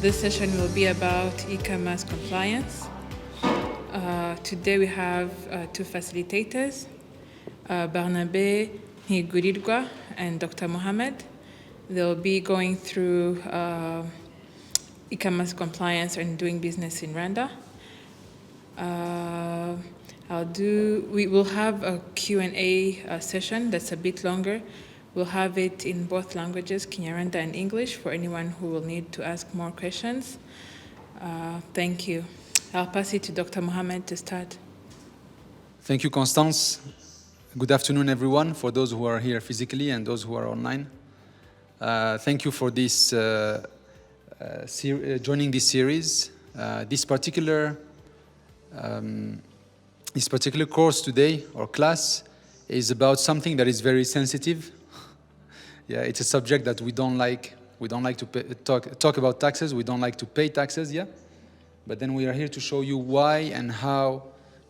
This session will be about e-commerce compliance. Today we have two facilitators, Barnabé Higurirwa and Dr. Mohamed. They'll be going through e-commerce compliance and doing business in Rwanda. We will have a Q&A session that's a bit longer. We'll have it in both languages, Kinyarwanda and English, for anyone who will need to ask more questions. Thank you. I'll pass it to Dr. Mohamed to start. Thank you, Constance. Good afternoon, everyone, for those who are here physically and those who are online. Thank you for this joining this series. This particular course today, or class, is about something that is very sensitive. Yeah, it's a subject that we don't like. We don't like to talk about taxes. We don't like to pay taxes, yeah? But then we are here to show you why and how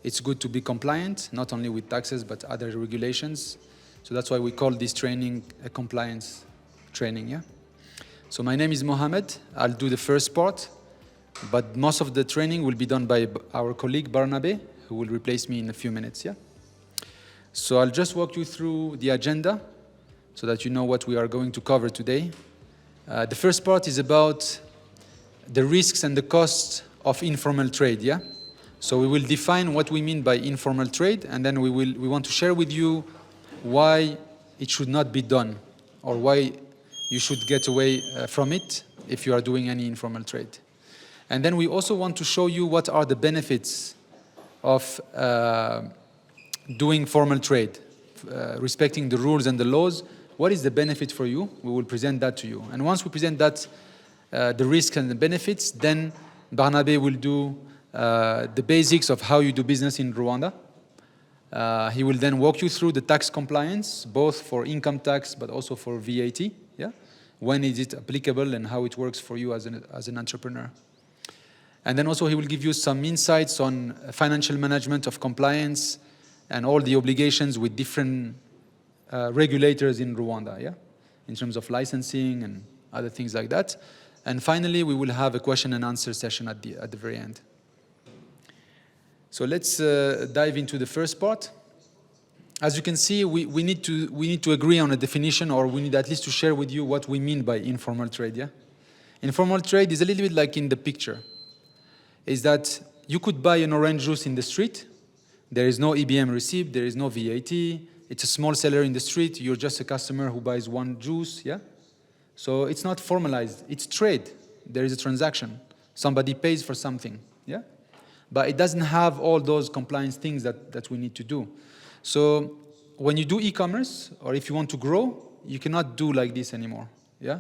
it's good to be compliant, not only with taxes, but other regulations. So that's why we call this training a compliance training, yeah? So my name is Mohamed. I'll do the first part, but most of the training will be done by our colleague Barnabé, who will replace me in a few minutes, yeah? So I'll just walk you through the agenda so that you know what we are going to cover today. The first part is about the risks and the costs of informal trade, yeah? So we will define what we mean by informal trade, and then we want to share with you why it should not be done, or why you should get away from it if you are doing any informal trade. And then we also want to show you what are the benefits of doing formal trade, respecting the rules and the laws. What is the benefit for you? We will present that to you. And once we present that, the risks and the benefits, then Barnabé will do the basics of how you do business in Rwanda. He will then walk you through the tax compliance, both for income tax, but also for VAT. Yeah? When is it applicable and how it works for you as an entrepreneur. And then also he will give you some insights on financial management of compliance and all the obligations with different regulators in Rwanda, yeah, in terms of licensing and other things like that. And finally, we will have a question and answer session at the very end. So let's dive into the first part. As you can see, we need to agree on a definition, or we need at least to share with you what we mean by informal trade. Yeah, informal trade is a little bit like in the picture. Is that you could buy an orange juice in the street. There is no EBM receipt. There is no VAT. It's a small seller in the street. You're just a customer who buys one juice, yeah? So it's not formalized. It's trade. There is a transaction. Somebody pays for something, yeah? But it doesn't have all those compliance things that we need to do. So when you do e-commerce, or if you want to grow, you cannot do like this anymore, yeah?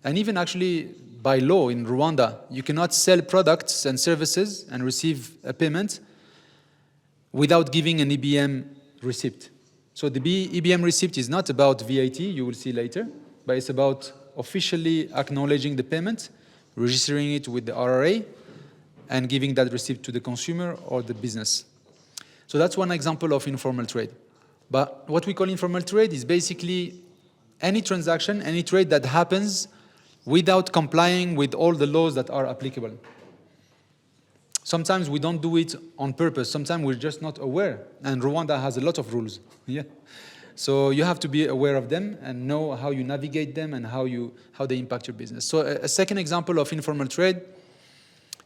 And even actually, by law in Rwanda, you cannot sell products and services and receive a payment without giving an EBM receipt. So the EBM receipt is not about VAT, you will see later, but it's about officially acknowledging the payment, registering it with the RRA, and giving that receipt to the consumer or the business. So that's one example of informal trade. But what we call informal trade is basically any transaction, any trade that happens without complying with all the laws that are applicable. Sometimes we don't do it on purpose. Sometimes we're just not aware. And Rwanda has a lot of rules. Yeah. So you have to be aware of them and know how you navigate them and how they impact your business. So a second example of informal trade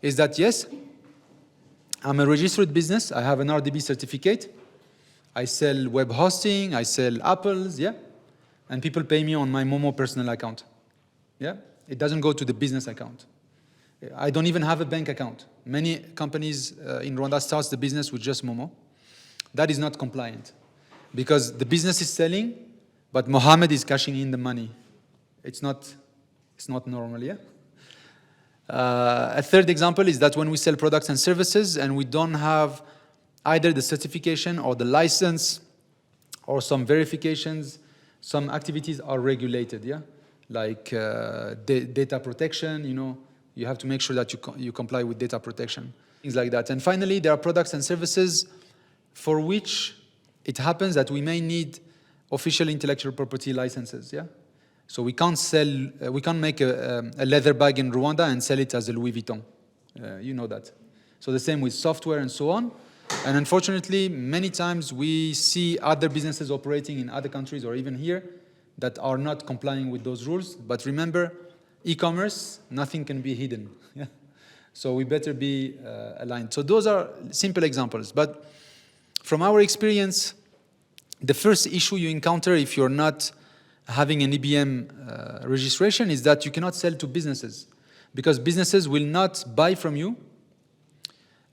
is that, yes, I'm a registered business. I have an RDB certificate. I sell web hosting. I sell apples. Yeah. And people pay me on my Momo personal account. Yeah. It doesn't go to the business account. I don't even have a bank account. Many companies in Rwanda start the business with just Momo. That is not compliant because the business is selling, but Mohammed is cashing in the money. It's not normal, yeah? A third example is that when we sell products and services and we don't have either the certification or the license or some verifications, some activities are regulated, yeah? Like data protection, you know, you have to make sure that you comply with data protection, things like that. And finally, there are products and services for which it happens that we may need official intellectual property licenses, yeah? So we can't make a leather bag in Rwanda and sell it as a Louis Vuitton. You know that. So the same with software and so on. And unfortunately, many times we see other businesses operating in other countries or even here that are not complying with those rules. But remember, e-commerce, nothing can be hidden. Yeah? So we better be aligned. So those are simple examples. But from our experience, the first issue you encounter if you're not having an EBM registration is that you cannot sell to businesses, because businesses will not buy from you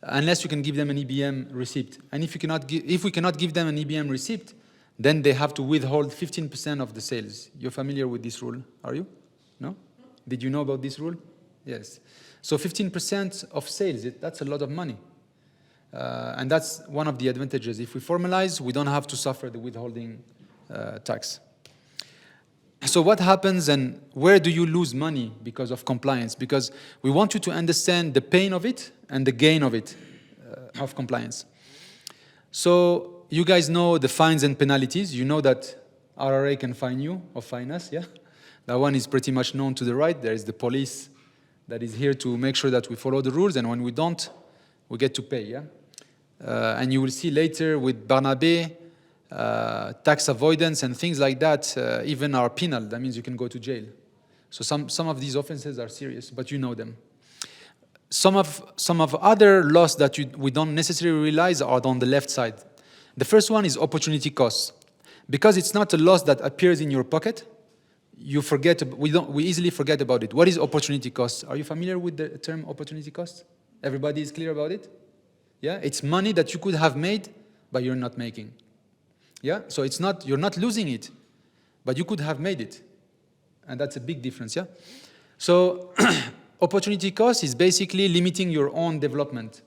unless you can give them an EBM receipt. And if we cannot give them an EBM receipt, then they have to withhold 15% of the sales. You're familiar with this rule, are you? No? Did you know about this rule? Yes. So 15% of sales, that's a lot of money. And that's one of the advantages. If we formalize, we don't have to suffer the withholding tax. So what happens and where do you lose money because of compliance? Because we want you to understand the pain of it and the gain of it, of compliance. So you guys know the fines and penalties. You know that RRA can fine you or fine us, yeah? That one is pretty much known to the right. There is the police that is here to make sure that we follow the rules, and when we don't, we get to pay, yeah? And you will see later with Barnabé, tax avoidance and things like that even are penal. That means you can go to jail. So some of these offenses are serious, but you know them. Some of other laws that we don't necessarily realize are on the left side. The first one is opportunity costs. Because it's not a loss that appears in your pocket, we easily forget about it. What is opportunity cost? Are you familiar with the term opportunity cost? Everybody is clear about it? Yeah, it's money that you could have made, but you're not making. Yeah, so you're not losing it, but you could have made it. And that's a big difference, yeah? So opportunity cost is basically limiting your own development.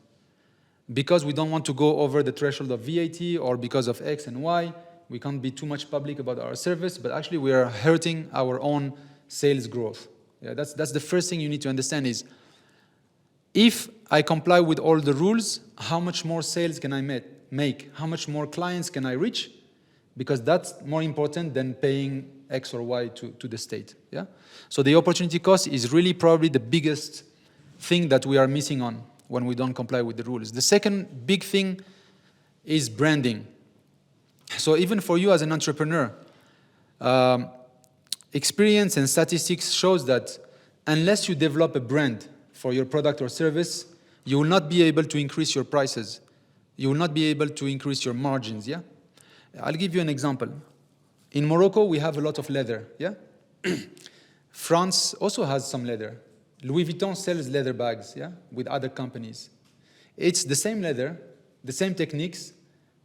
Because we don't want to go over the threshold of VAT or because of X and Y, we can't be too much public about our service, but actually we are hurting our own sales growth. Yeah, that's the first thing you need to understand is, if I comply with all the rules, how much more sales can I make? How much more clients can I reach? Because that's more important than paying X or Y to the state. Yeah? So the opportunity cost is really probably the biggest thing that we are missing on when we don't comply with the rules. The second big thing is branding. So even for you as an entrepreneur, experience and statistics shows that unless you develop a brand for your product or service, you will not be able to increase your prices. You will not be able to increase your margins, yeah? I'll give you an example. In Morocco, we have a lot of leather, yeah? France also has some leather. Louis Vuitton sells leather bags, yeah, with other companies. It's the same leather, the same techniques.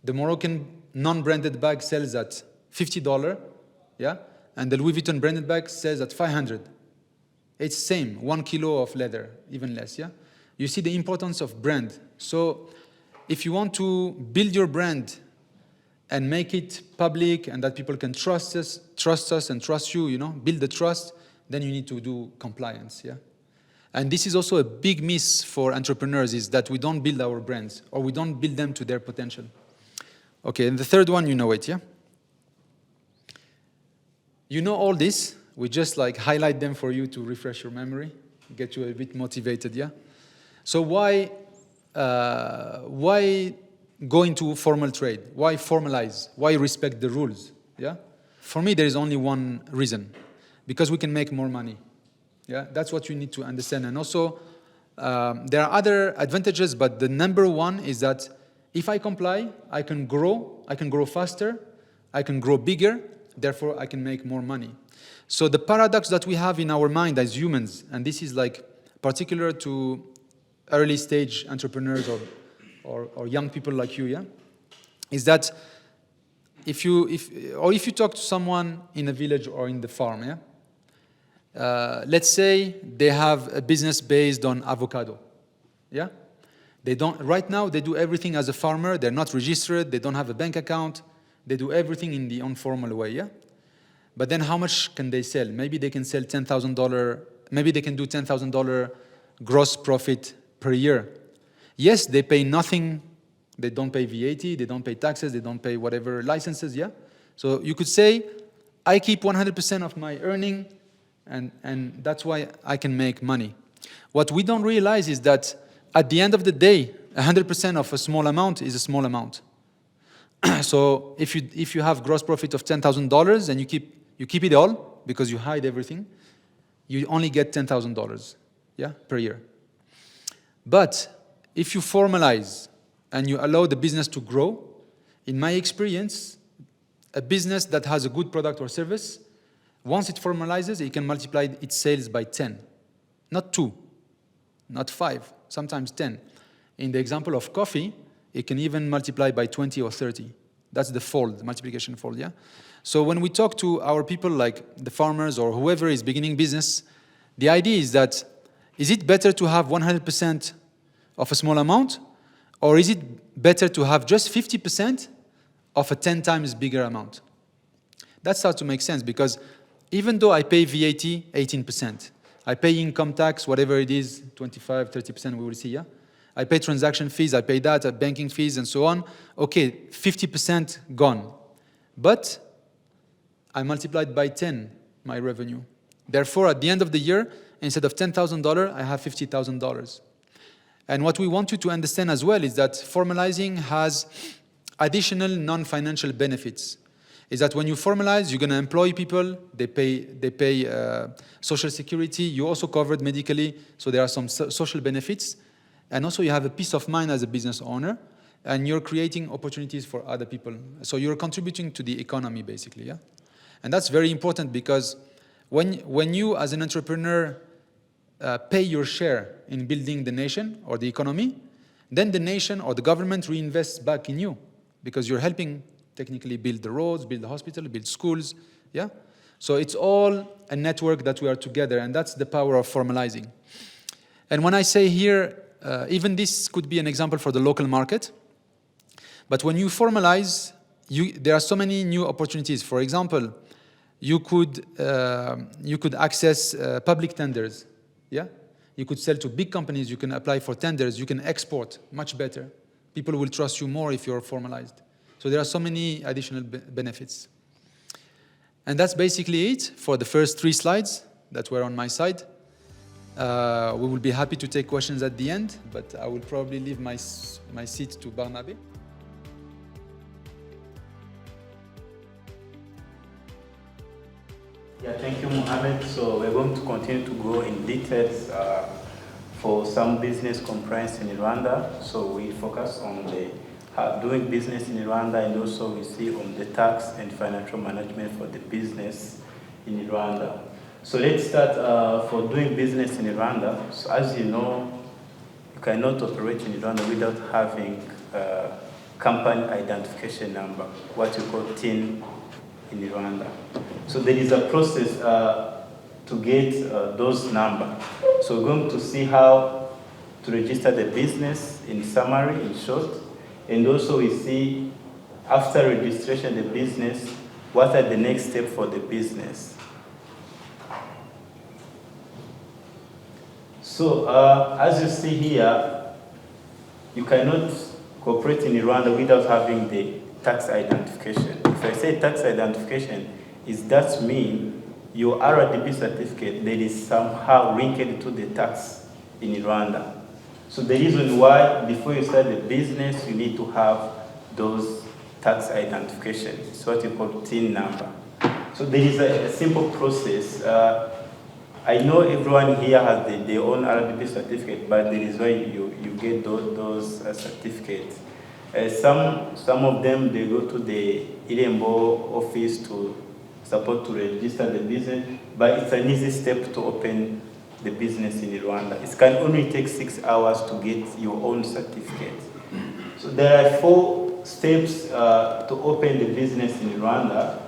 The Moroccan non-branded bag sells at $50, yeah? And the Louis Vuitton branded bag sells at $500. It's same, 1 kilo of leather, even less, yeah? You see the importance of brand. So if you want to build your brand and make it public and that people can trust us and trust you, you know, build the trust, then you need to do compliance, yeah? And this is also a big miss for entrepreneurs, is that we don't build our brands or we don't build them to their potential. Okay, and the third one, you know it, yeah? You know all this. We just like highlight them for you to refresh your memory, get you a bit motivated, yeah? So why go into formal trade? Why formalize? Why respect the rules, yeah? For me, there is only one reason. Because we can make more money, yeah? That's what you need to understand. And also, there are other advantages, but the number one is that if I comply, I can grow faster, I can grow bigger, therefore I can make more money. So the paradox that we have in our mind as humans, and this is like particular to early stage entrepreneurs or young people like you, yeah, is that if you talk to someone in a village or in the farm, yeah, let's say they have a business based on avocado, yeah. Right now they do everything as a farmer. They're not registered. They don't have a bank account. They do everything in the informal way, yeah. But then how much can they sell? Maybe they can sell $10,000. Maybe they can do $10,000 gross profit per year. Yes, they pay nothing. They don't pay VAT. They don't pay taxes. They don't pay whatever licenses, yeah. So you could say I keep 100% of my earning, and that's why I can make money. What we don't realize is that at the end of the day, 100% of a small amount is a small amount. So if you have gross profit of $10,000 and you keep it all because you hide everything, you only get $10,000, yeah, per year. But if you formalize and you allow the business to grow, in my experience, a business that has a good product or service, once it formalizes, it can multiply its sales by 10, not 2, not 5, sometimes 10. In the example of coffee, it can even multiply by 20 or 30. That's the fold, the multiplication fold, yeah? So when we talk to our people, like the farmers or whoever is beginning business, the idea is that, is it better to have 100% of a small amount, or is it better to have just 50% of a 10 times bigger amount? That starts to make sense, because even though I pay VAT 18%, I pay income tax, whatever it is, 25, 30%, we will see, yeah? I pay transaction fees, I pay that, banking fees, and so on. Okay, 50% gone. But I multiplied by 10 my revenue. Therefore, at the end of the year, instead of $10,000, I have $50,000. And what we want you to understand as well is that formalizing has additional non-financial benefits. Is that when you formalize, you're going to employ people, they pay social security, you also covered medically, so there are some social benefits. And also you have a peace of mind as a business owner, and you're creating opportunities for other people. So you're contributing to the economy, basically, yeah? And that's very important, because when you, as an entrepreneur, pay your share in building the nation or the economy, then the nation or the government reinvests back in you, because you're helping technically build the roads, build the hospital, build schools, yeah? So it's all a network that we are together, and that's the power of formalizing. And when I say here, even this could be an example for the local market, but when you formalize, there are so many new opportunities. For example, you could access public tenders, yeah? You could sell to big companies, you can apply for tenders, you can export much better. People will trust you more if you're formalized. So there are so many additional benefits. And that's basically it for the first 3 slides that were on my side. We will be happy to take questions at the end, but I will probably leave my seat to Barnabé. Yeah, thank you, Mohamed. So we're going to continue to go in details for some business compliance in Rwanda. So we focus on the doing business in Rwanda, and also we see on the tax and financial management for the business in Rwanda. So let's start for doing business in Rwanda. So as you know, you cannot operate in Rwanda without having a company identification number, what you call TIN in Rwanda. So there is a process to get those numbers. So we're going to see how to register the business in summary, in short, and also we see after registration the business, what are the next steps for the business. So as you see here, you cannot cooperate in Rwanda without having the tax identification. If I say tax identification, that means your RDB certificate that is somehow linked to the tax in Rwanda. So the reason why before you start the business, you need to have those tax identification. It's what you call TIN number. So there is a simple process. I know everyone here has their own RDB certificate, but there is why you get those certificates. Some of them, they go to the Irembo office to support to register the business, but it's an easy step to open the business in Rwanda. It can only take 6 hours to get your own certificate. So there are 4 steps to open the business in Rwanda.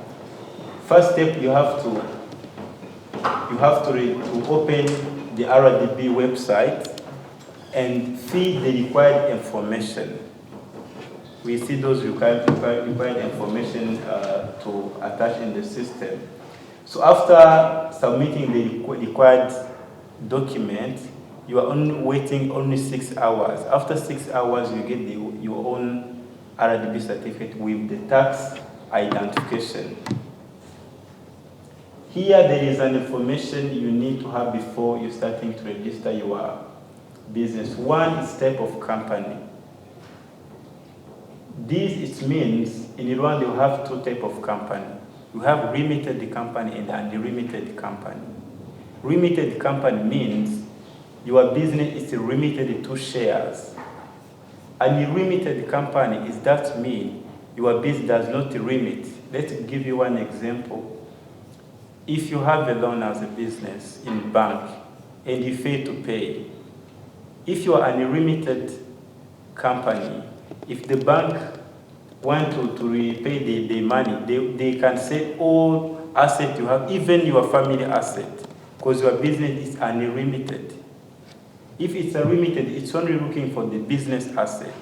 First step, you have to open the RDB website and fill the required information. We see those required information to attach in the system. So after submitting the required document, you are only waiting only 6 hours. After 6 hours, you get your own RDB certificate with the tax identification. Here there is an information you need to have before you starting to register your business. One is type of company. This it means in Rwanda you have two types of company. You have limited company and unlimited company. Limited company means your business is limited to shares. Unlimited company is that mean your business does not limit. Let's give you one example. If you have a loan as a business in bank and you fail to pay, if you are an unlimited company, if the bank want to repay the money, they can say all assets you have, even your family asset, because your business is unlimited. If it's unlimited, it's only looking for the business asset.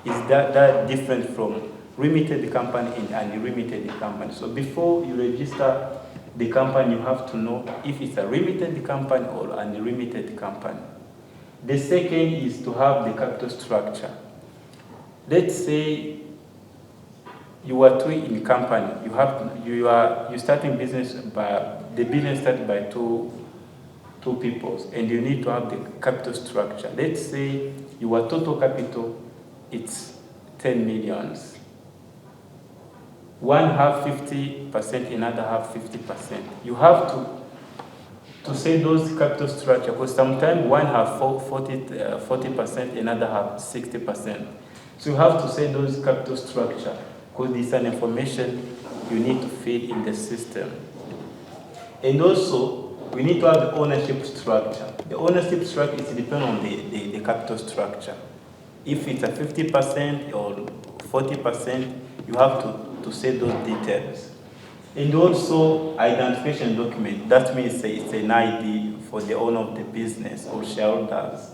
Is that different from limited company and unlimited company? So before you register the company, you have to know if it's a limited company or an unlimited company. The second is to have the capital structure. Let's say you are two in company. You starting business by the business started by two people, and you need to have the capital structure. Let's say your total capital it's 10 millions. One have 50%, another have 50%. You have to say those capital structure, because sometimes one have 40%, another have 60%. So you have to say those capital structure, because this is an information you need to fill in the system. And also, we need to have the ownership structure. The ownership structure is depend on the capital structure. If it's a 50% or 40%, you have to say those details. And also identification document. That means it's an ID for the owner of the business or shareholders.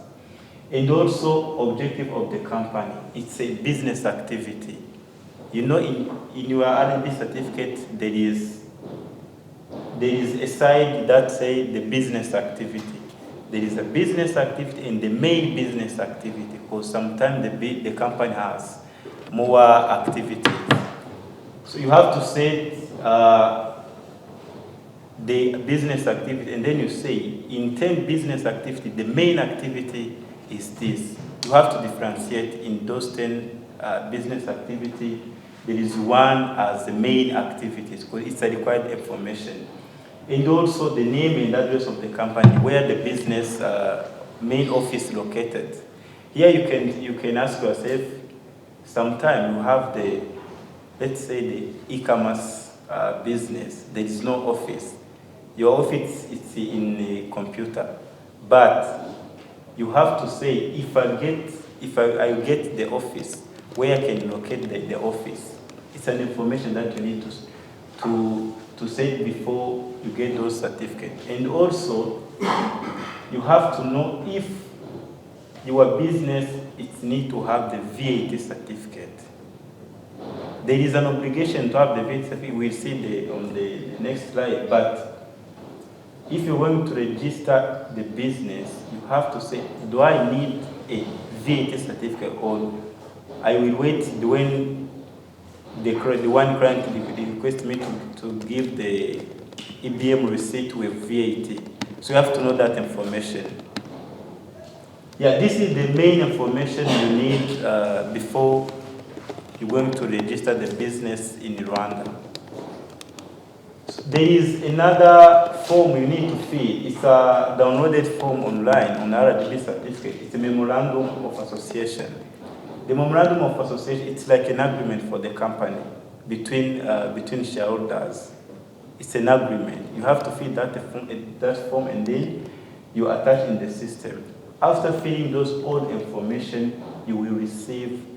And also objective of the company. It's a business activity. You know, in your R&D certificate, there is a side that say the business activity. There is a business activity and the main business activity, because sometimes the company has more activities. So you have to say the business activity, and then you say in 10 business activity, the main activity is this. You have to differentiate in those 10 business activity. There is one as the main activities, because it's a required information. And also the name and address of the company, where the business main office is located. Here you can ask yourself, sometime you have let's say the e-commerce business, there is no office. Your office is in the computer, but you have to say, if I get the office, where I can locate the office. It's an information that you need to say before you get those certificates. And also, you have to know if your business needs to have the VAT certificate. There is an obligation to have the VAT certificate. We'll see on the next slide. But if you're going to register the business, you have to say, do I need a VAT certificate, or I will wait when the one client requests me to give the EBM receipt with VAT. So you have to know that information. Yeah, this is the main information you need before you're going to register the business in Rwanda. So there is another form you need to fill. It's a downloaded form online on RWANDAMART certificate. It's a memorandum of association. The memorandum of association, it's like an agreement for the company between shareholders. It's an agreement. You have to fill that form and then you attach in the system. After filling those all information, you will receive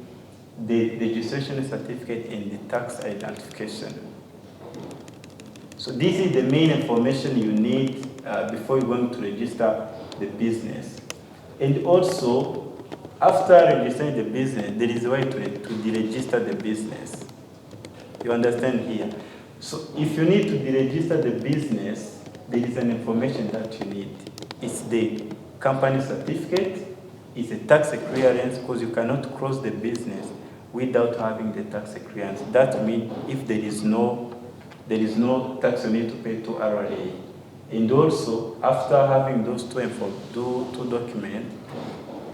the registration certificate and the tax identification. So this is the main information you need before you're going to register the business. And also, after registering the business, there is a way to deregister the business. You understand here? So if you need to deregister the business, there is an information that you need. It's the company certificate, it's a tax clearance, because you cannot close the business without having the tax clearance. That means if there is no there is no tax you need to pay to RRA. And also, after having those two documents,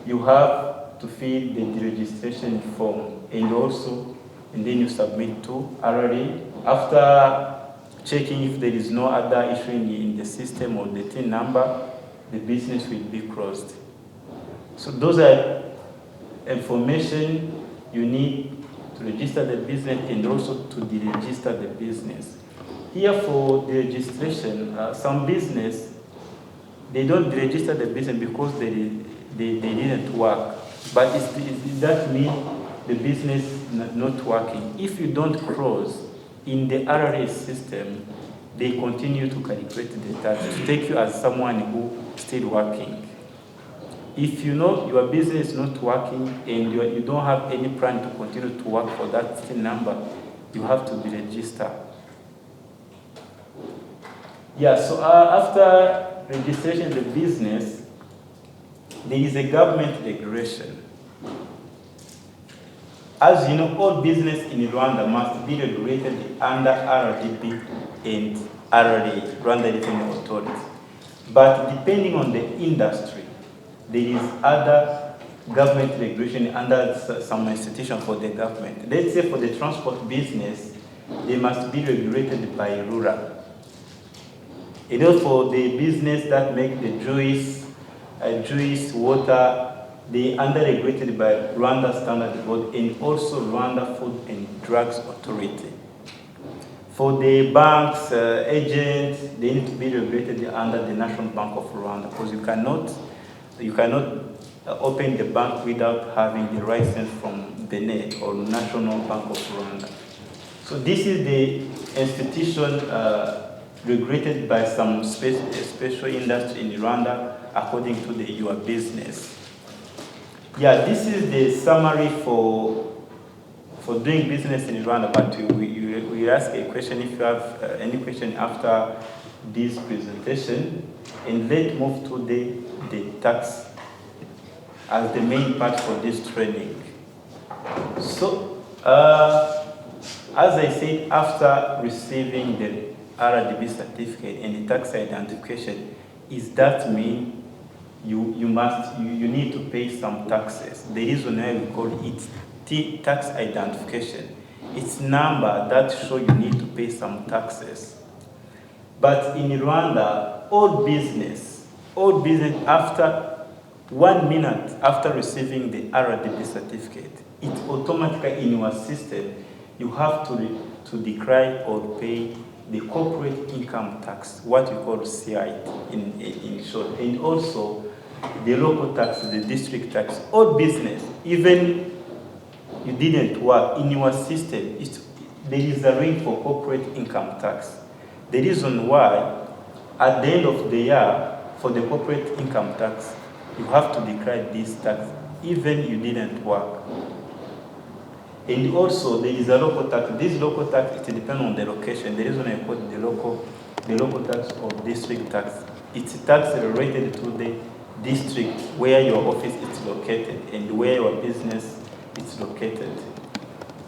you have to fill the deregistration form, and then you submit to RRA. After checking if there is no other issue in the system or the TIN number, the business will be closed. So those are information you need to register the business and also to deregister the business. Here for the registration, some business, they don't register the business because they didn't work. But it does mean the business not working. If you don't close in the RRA system, they continue to calculate the tax to take you as someone who still working. If you know your business is not working and you don't have any plan to continue to work for that TIN number, you have to deregister. Yeah, so after registration of the business, there is a government regulation. As you know, all business in Rwanda must be regulated under RDB and RRA, Rwanda Revenue Authority. But depending on the industry, there is other government regulation under some institution for the government. Let's say for the transport business, they must be regulated by RURA. And also for the business that make the juice, water, they under-regulated by Rwanda Standard Board and also Rwanda Food and Drugs Authority. For the banks, agents, they need to be regulated under the National Bank of Rwanda because you cannot open the bank without having the license from Benin or National Bank of Rwanda. So this is the institution regulated by some special industry in Rwanda according to your business. Yeah, this is the summary for doing business in Rwanda, but we ask a question if you have any question after this presentation. And let's move to the tax as the main part for this training. So, as I said, after receiving the RDB certificate and the tax identification, is that mean you need to pay some taxes? The reason why we call it tax identification, it's number that show you need to pay some taxes. But in Rwanda, all business after 1 minute after receiving the RDB certificate, it automatically in your system, you have to declare or pay the corporate income tax, what we call CI in short, and also the local tax, the district tax. All business, even you didn't work in your system, there is a rate for corporate income tax. The reason why, at the end of the year, for the corporate income tax, you have to declare this tax, even you didn't work. And also, there is a local tax. This local tax, it depends on the location. The reason I call it the local tax or district tax, it's a tax related to the district where your office is located and where your business is located.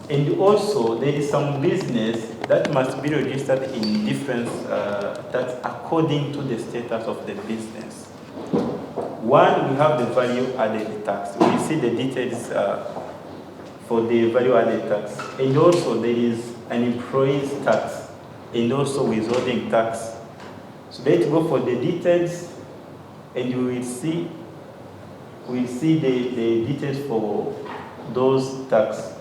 And also, there is some business that must be registered in different tax according to the status of the business. One, we have the value added tax. We see the details for the value added tax. And also, there is an employee's tax and also withholding tax. So let's go for the details, and you will see the details for those tax.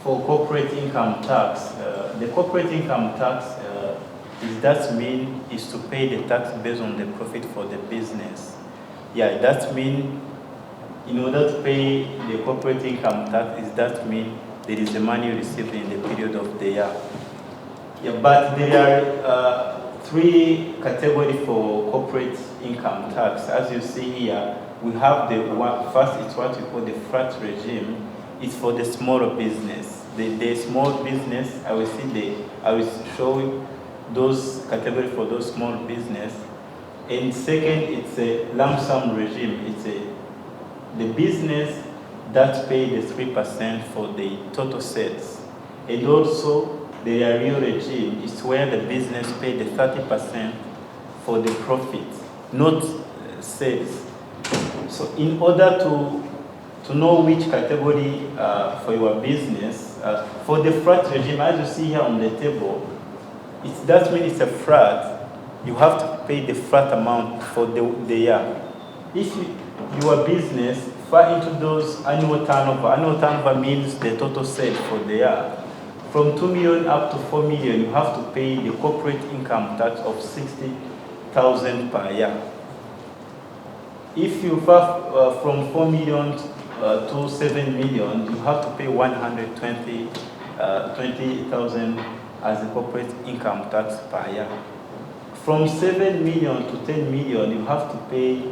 For corporate income tax, the corporate income tax is to pay the tax based on the profit for the business. Yeah, that means in order to pay the corporate income tax, that means there is the money received in the period of the year. Yeah, but there are 3 categories for corporate income tax. As you see here, we have the one, first it's what we call the flat regime. It's for the smaller business. The small business, I will show you those categories for those small business. And second, it's a lump sum regime. It's the business that pay the 3% for the total sales. And also the real regime is where the business pay the 30% for the profit, not sales. So in order to know which category for your business, for the flat regime, as you see here on the table, that means it's a flat. You have to pay the flat amount for the year. If your business fall into those annual turnover means the total sales for the year. From 2 million up to 4 million, you have to pay the corporate income tax of 60,000 per year. If you fall from 4 million to 7 million, you have to pay 120,000 as a corporate income tax per year. From 7 million to 10 million, you have to pay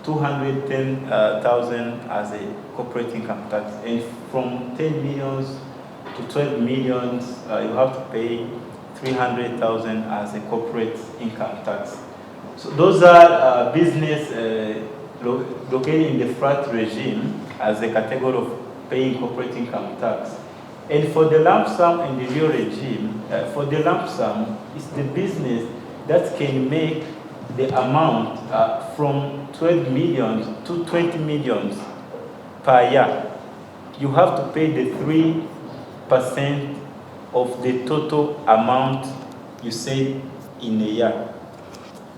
210,000 as a corporate income tax. And from 10 million to 12 million, you have to pay 300,000 as a corporate income tax. So those are business located in the flat regime as a category of paying corporate income tax. And for the lump sum and the real regime, for the lump sum, it's the business that can make the amount from 12 million to 20 million per year. You have to pay the 3% of the total amount you save in a year.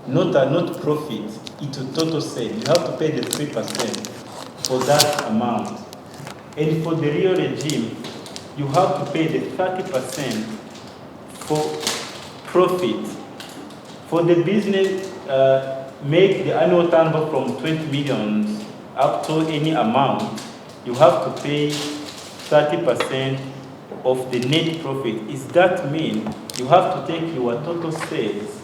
Not profit, it's a total sale. You have to pay the 3% for that amount. And for the real regime, you have to pay the 30% for profit. For the business, make the annual turnover from 20 million up to any amount, you have to pay 30% of the net profit. Is that mean you have to take your total sales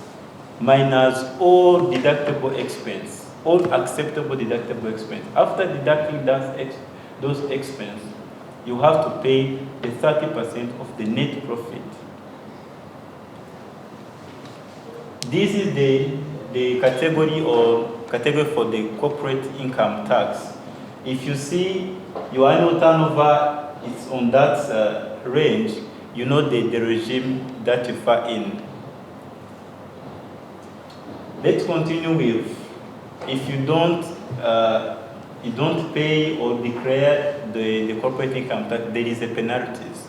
minus all deductible expense, all acceptable deductible expense. After deducting those expenses, you have to pay the 30% of the net profit. This is the category for the corporate income tax. If you see your annual turnover is on that range, you know the regime that you fall in. Let's continue with, if you don't pay or declare the corporate income tax, there is a penalties.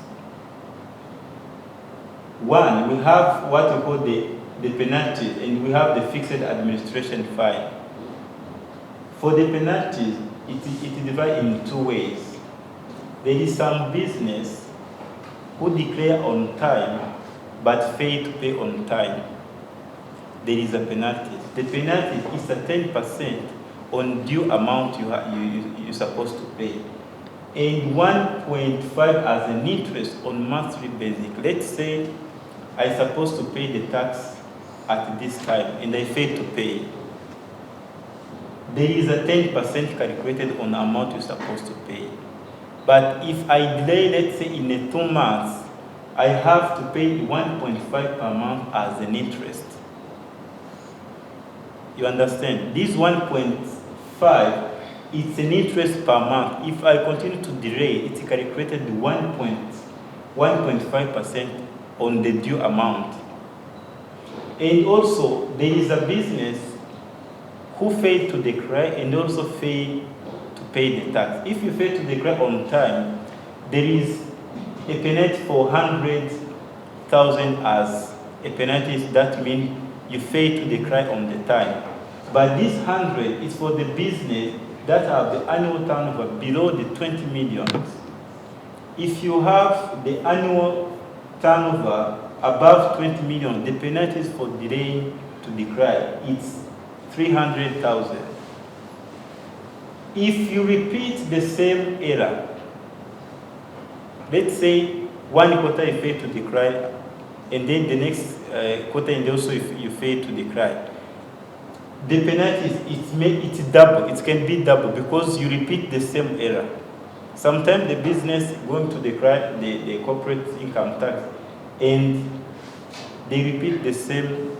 One, we have what we call the penalties, and we have the fixed administration fine. For the penalties, it is divided in two ways. There is some business who declare on time but fail to pay on time. There is a penalty. The penalty is a 10% on due amount you're supposed to pay, and 1.5 as an interest on monthly basis. Let's say I'm supposed to pay the tax at this time and I fail to pay. There is a 10% calculated on the amount you're supposed to pay. But if I delay, let's say in 2 months, I have to pay 1.5 per month as an interest. You understand? This 1.5, it's an interest per month. If I continue to delay, it's calculated 1.5% on the due amount. And also, there is a business who failed to declare and also failed to pay the tax. If you fail to declare on time, there is a penalty for 100,000 as a penalty. That means you fail to declare on the time. But this 100 is for the business that have the annual turnover below the 20 million. If you have the annual turnover above 20 million, the penalties for delaying to declare, it's 300,000. If you repeat the same error, let's say one quarter you fail to declare, and then the next quarter and also if you fail to declare, the penalties, it's double. It can be double because you repeat the same error. Sometimes the business going to declare the corporate income tax, and they repeat the same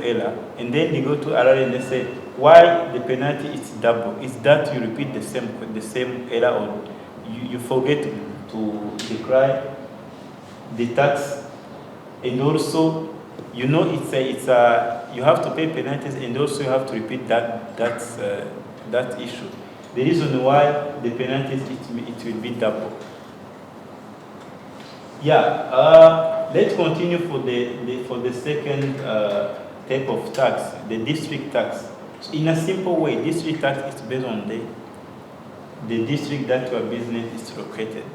error, and then they go to RRA and they say, why the penalty is double? Is that you repeat the same error, or you forget to declare the tax, and also, you know, you have to pay penalties, and also you have to repeat that issue. The reason why the penalties, it will be double. Yeah, let's continue for the second type of tax, the district tax. So in a simple way, district tax is based on the district that your business is located.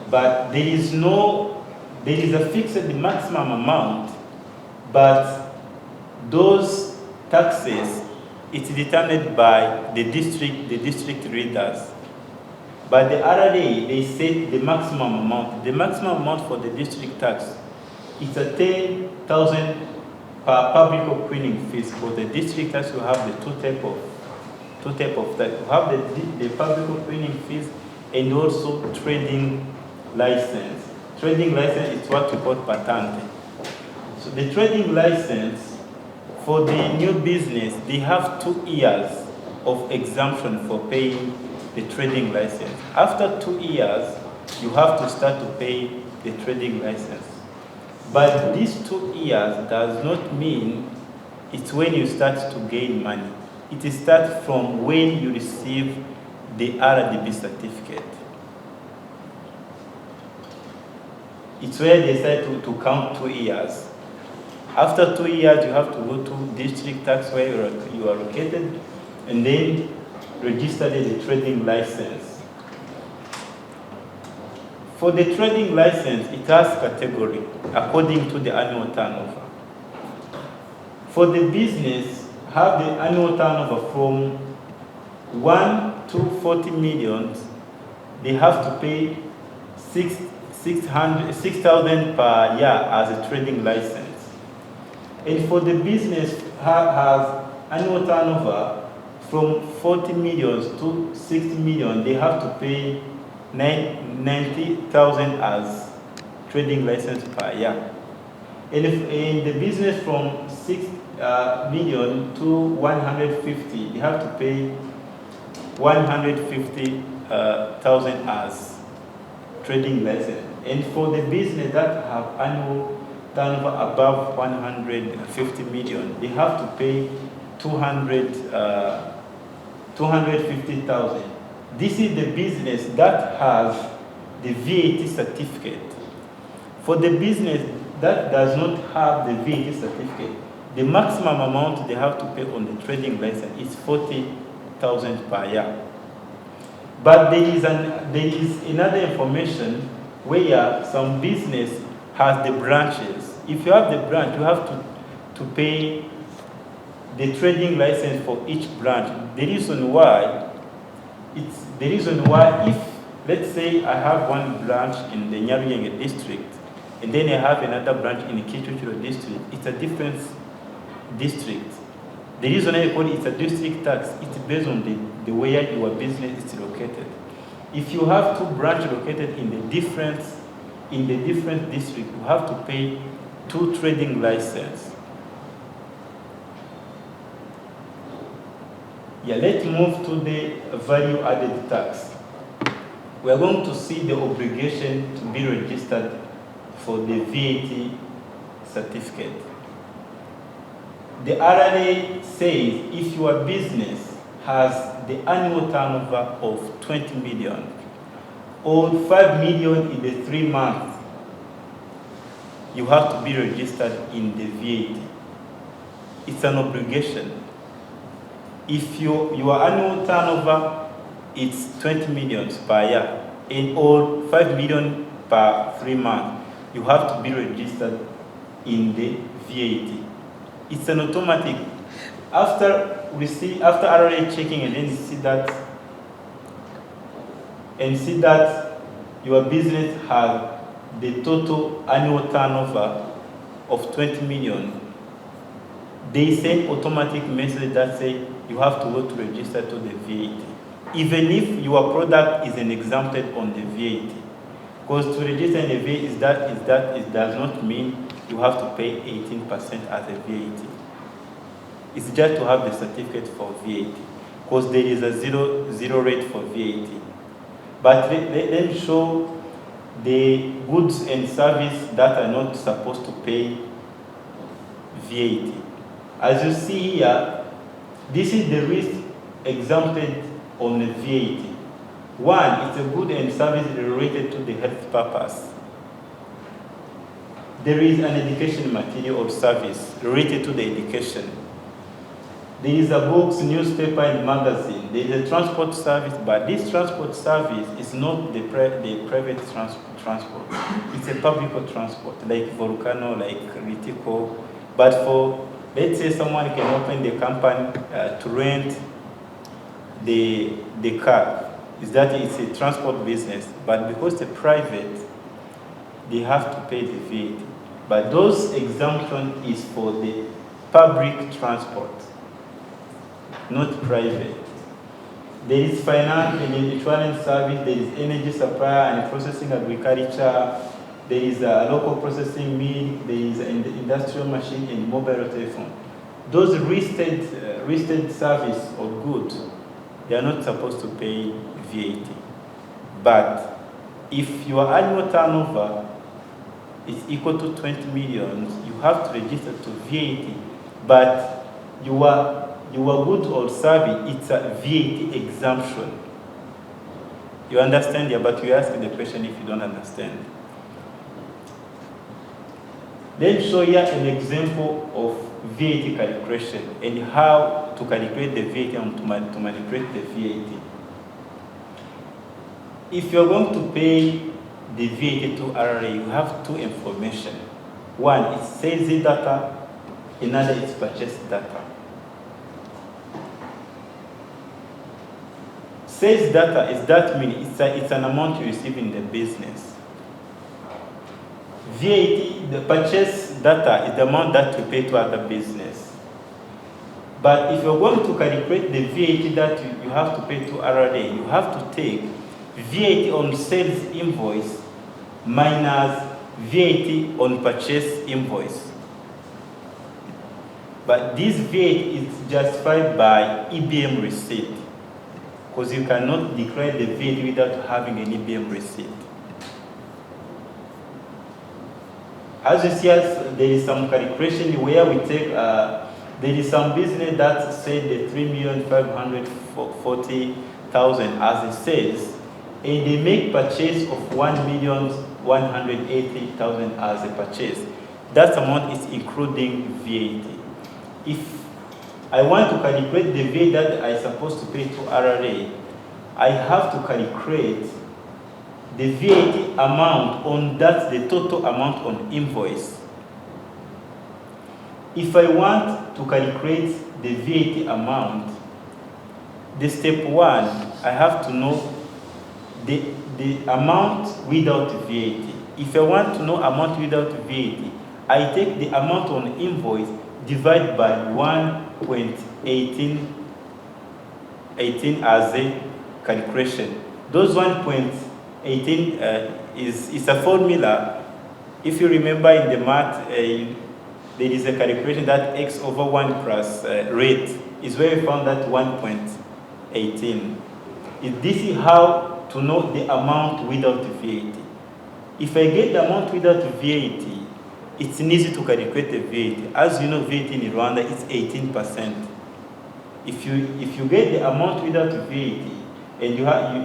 But there is a fixed maximum amount, but those taxes, it's determined by the district readers. But the RRA, they set the maximum amount. The maximum amount for the district tax, it's a 10,000 per public operating fees. For the district tax, you have the two type of tax. You have the public operating fees and also trading license. Trading license is what we call patente. So the trading license for the new business, they have 2 years of exemption for paying the trading license. After 2 years, you have to start to pay the trading license. But these 2 years does not mean it's when you start to gain money. It starts from when you receive the RDB certificate. It's where they start to count 2 years. After 2 years, you have to go to district tax where you are located, and then register the trading license. For the trading license, it has category according to the annual turnover. For the business, have the annual turnover from 1 to 40 million, they have to pay 6,000 per year as a trading license. And for the business has annual turnover from 40 million to 60 million, they have to pay 90,000 as trading license per year. And if in the business from 6 million to 150, they have to pay 150,000 as trading license. And for the business that have annual turnover above 150 million, they have to pay 250,000. This is the business that has the VAT certificate. For the business that does not have the VAT certificate, the maximum amount they have to pay on the trading license is 40,000 per year. But there is another information where some business has the branches. If you have the branch, you have to pay the trading license for each branch. The reason why, if, let's say I have one branch in the Nyaruyenge district, and then I have another branch in the Kichuchiro district, it's a different district. The reason I call it a district tax, it's based on the where your business is located. If you have 2 branches located in the different district, you have to pay 2 trading licenses. Yeah, let's move to the value added tax. We are going to see the obligation to be registered for the VAT certificate. The RRA says if your business has the annual turnover of 20 million or 5 million in the 3 months, you have to be registered in the VAT. It's an obligation. If your annual turnover is 20 million per year and or 5 million per 3 months, you have to be registered in the VAT. It's an automatic. After RRA checking, and then you see that your business has the total annual turnover of 20 million, they send automatic message that say you have to go to register to the VAT. Even if your product is exempted on the VAT. Because to register in the VAT it does not mean you have to pay 18% as a VAT. It's just to have the certificate for VAT. Because there is a zero rate for VAT. But let me show the goods and services that are not supposed to pay VAT. As you see here, this is the risk exempted on the VAT. One, it's a good and service related to the health purpose. There is an education material or service related to the education. There is a books, newspaper, and magazine. There is a transport service, but this transport service is not the private transport. It's a public transport, like Volcano, like Ritico. But for, let's say someone can open the company to rent the car. Is that it's a transport business, but because the private, they have to pay the VAT. But those exemption is for the public transport, not private. There is finance and insurance service, there is energy supply and processing agriculture, there is a local processing milk, there is an industrial machine and mobile telephone. Those listed service or goods, they are not supposed to pay VAT. But if your annual turnover is equal to 20 million, you have to register to VAT. But your goods or service, it's a VAT exemption. You understand here, but you ask the question if you don't understand. Let's show you an example of VAT calculation and how to calculate the VAT and to manipulate the VAT. If you're going to pay the VAT to RRA, you have two information. One is sales data, another is purchase data. Sales data is that mean it's an amount you receive in the business. VAT, the purchase data is the amount that you pay to other business. But if you're going to calculate the VAT that you have to pay to RRA, you have to take VAT on sales invoice minus VAT on purchase invoice. But this VAT is justified by EBM receipt, because you cannot declare the VAT without having an EBM receipt. As you see, there is some calculation where we take, there is some business that said the 3,540,000 as it says, and they make purchase of 1,180,000 as a purchase. That amount is including VAT. If I want to calculate the VAT that I'm supposed to pay to RRA, I have to calculate the VAT amount on that's the total amount on invoice. If I want to calculate the VAT amount, the step one, I have to know the amount without VAT. If I want to know amount without VAT, I take the amount on invoice divided by 1.18 as a calculation. Those 1.18 is a formula. If you remember in the math, there is a calculation that x over 1 plus rate is where we found that 1.18. This is how to know the amount without VAT. If I get the amount without VAT, it's easy to calculate the VAT. As you know, VAT in Rwanda is 18%. If you get the amount without VAT, and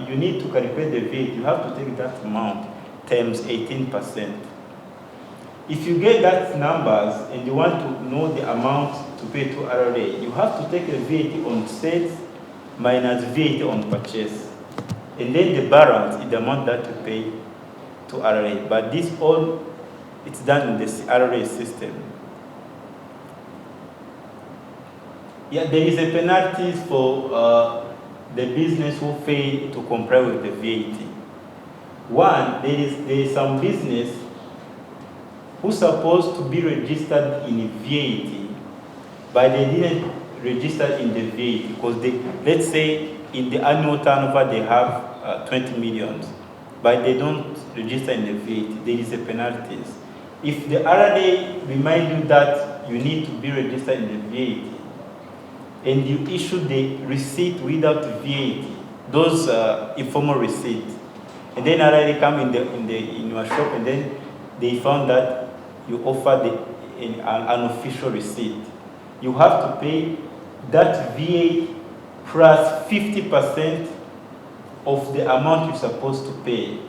you need to calculate the VAT, you have to take that amount times 18%. If you get that numbers and you want to know the amount to pay to RRA, you have to take the VAT on sales minus VAT on purchase. And then the balance is the amount that you pay to RRA. But this all, it's done in the RRA system. Yeah, there is a penalty for the business who fail to comply with the VAT. One, there is some business who's supposed to be registered in VAT, but they didn't register in the VAT because let's say in the annual turnover they have 20 million, but they don't register in the VAT. There is a penalties. If the RRA remind you that you need to be registered in the VAT, and you issue the receipt without VAT, those informal receipts, and then RRA come in your shop, and then they found that you offer an unofficial receipt. You have to pay that VAT plus 50% of the amount you're supposed to pay.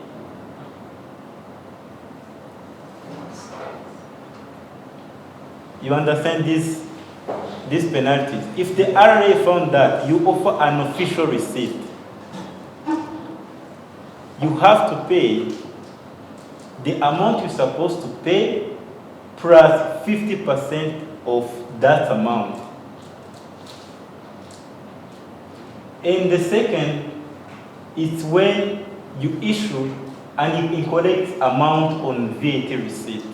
You understand these penalties? If the RRA found that you offer an official receipt, you have to pay the amount you're supposed to pay plus 50% of that amount. And the second is when you issue an incorrect amount on VAT receipt.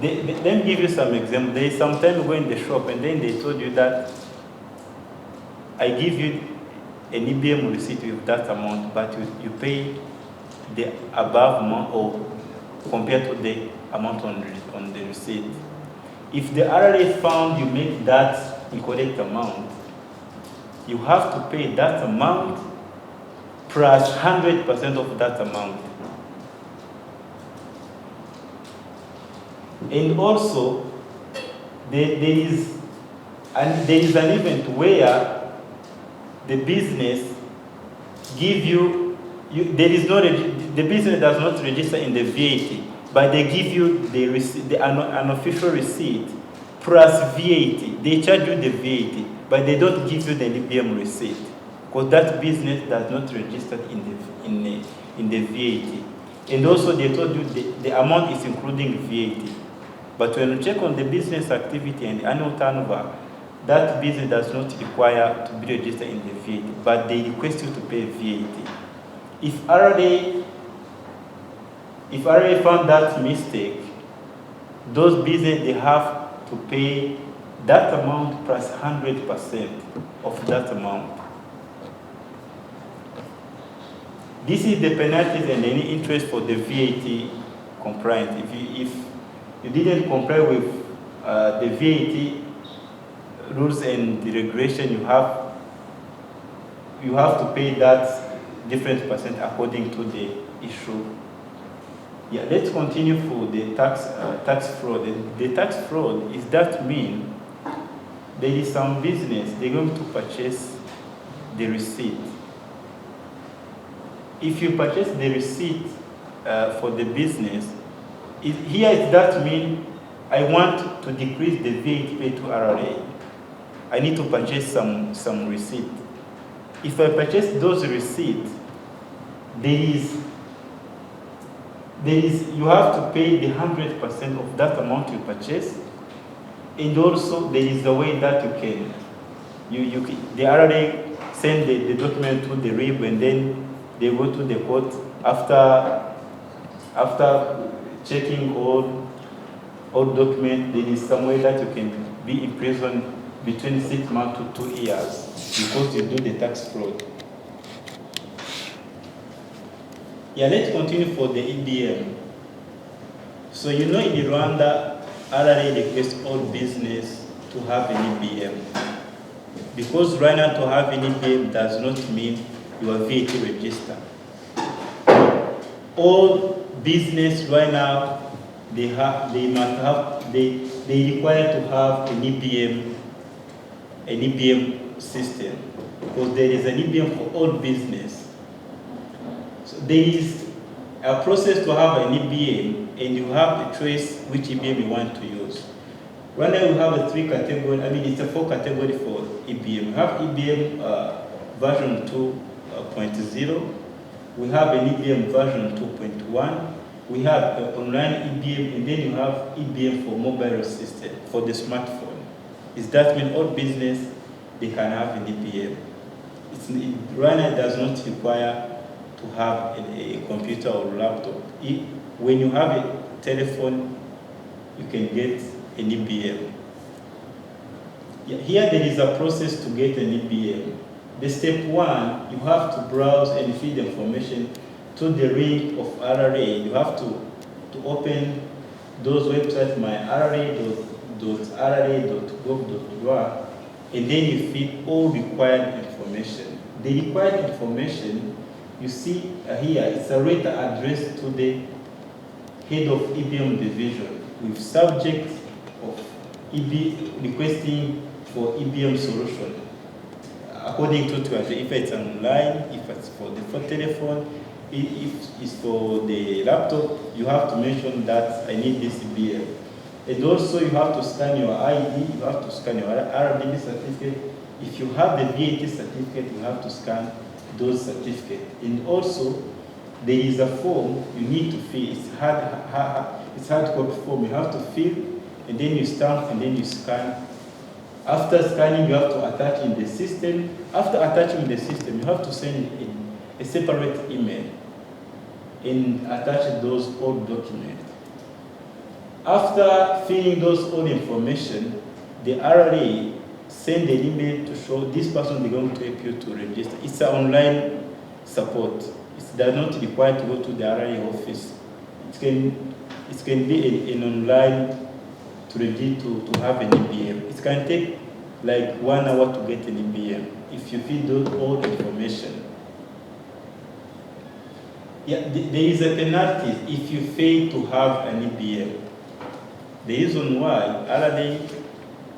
Let me give you some examples. There is some time you go in the shop and then they told you that I give you an EBM receipt with that amount, but you pay the above amount or compared to the amount on the receipt. If the RRA found you make that incorrect amount, you have to pay that amount plus 100% of that amount. And also, there is an event where the business give you there is no the business does not register in the VAT, but they give you the unofficial receipt plus VAT. They charge you the VAT, but they don't give you the EBM receipt because that business does not register in the VAT. And also, they told you the amount is including VAT. But when you check on the business activity and the annual turnover, that business does not require to be registered in the VAT, but they request you to pay VAT. If RRA found that mistake, those businesses, they have to pay that amount plus 100% of that amount. This is the penalties and any interest for the VAT compliance. If you didn't comply with the VAT rules and the regulation, you have to pay that different percent according to the issue. Yeah, let's continue for the tax fraud. The tax fraud is that mean there is some business, they're going to purchase the receipt. If you purchase the receipt for the business, here it does mean I want to decrease the VAT paid to RRA. I need to purchase some receipt. If I purchase those receipts, you have to pay the 100% of that amount you purchase, and also there is a way that the RRA send the document to the RIB, and then they go to the court after checking all documents. There is some way that you can be in prison between 6 months to 2 years because you do the tax fraud. Yeah, let's continue for the EBM. So in Rwanda, RRA requests all business to have an EBM. Because right now to have an EBM does not mean you are VAT registered. All business right now, they require to have an EBM system, because there is an EBM for all business. So there is a process to have an EBM, and you have to choice which EBM you want to use. Right now we have a 3 category, it's a 4 category for EBM. We have EBM version 2.0. We have an EBM version 2.1. We have an online EBM, and then you have EBM for mobile system, for the smartphone. Is that mean all business, they can have an EBM. Right now it does not require to have a computer or laptop. When you have a telephone, you can get an EBM. Here there is a process to get an EBM. The step 1, you have to browse and feed information to the link of RRA. You have to open those websites, myrra.rra.gov.rwa, and then you feed all required information. the required information, you see here, it's a letter addressed to the head of EBM division with subject of requesting for EBM solution. According to if it's online, if it's for the telephone, if it's for the laptop, you have to mention that I need this EBM. And also you have to scan your ID, you have to scan your RDB certificate. If you have the VAT certificate, you have to scan those certificates. And also, there is a form you need to fill. It's hard copy form. You have to fill, and then you stamp, and then you scan. After scanning, you have to attach in the system. After attaching in the system, you have to send in a separate email and attach those old documents. After filling those old information, the RRA send an email to show this person is going to help you to register. It's an online support. It does not require to go to the RRA office. It can be an online to register to have an EBM. It can take like 1 hour to get an EBM if you fill those all the information. Yeah, there is a penalty if you fail to have an EBM. The reason why RRA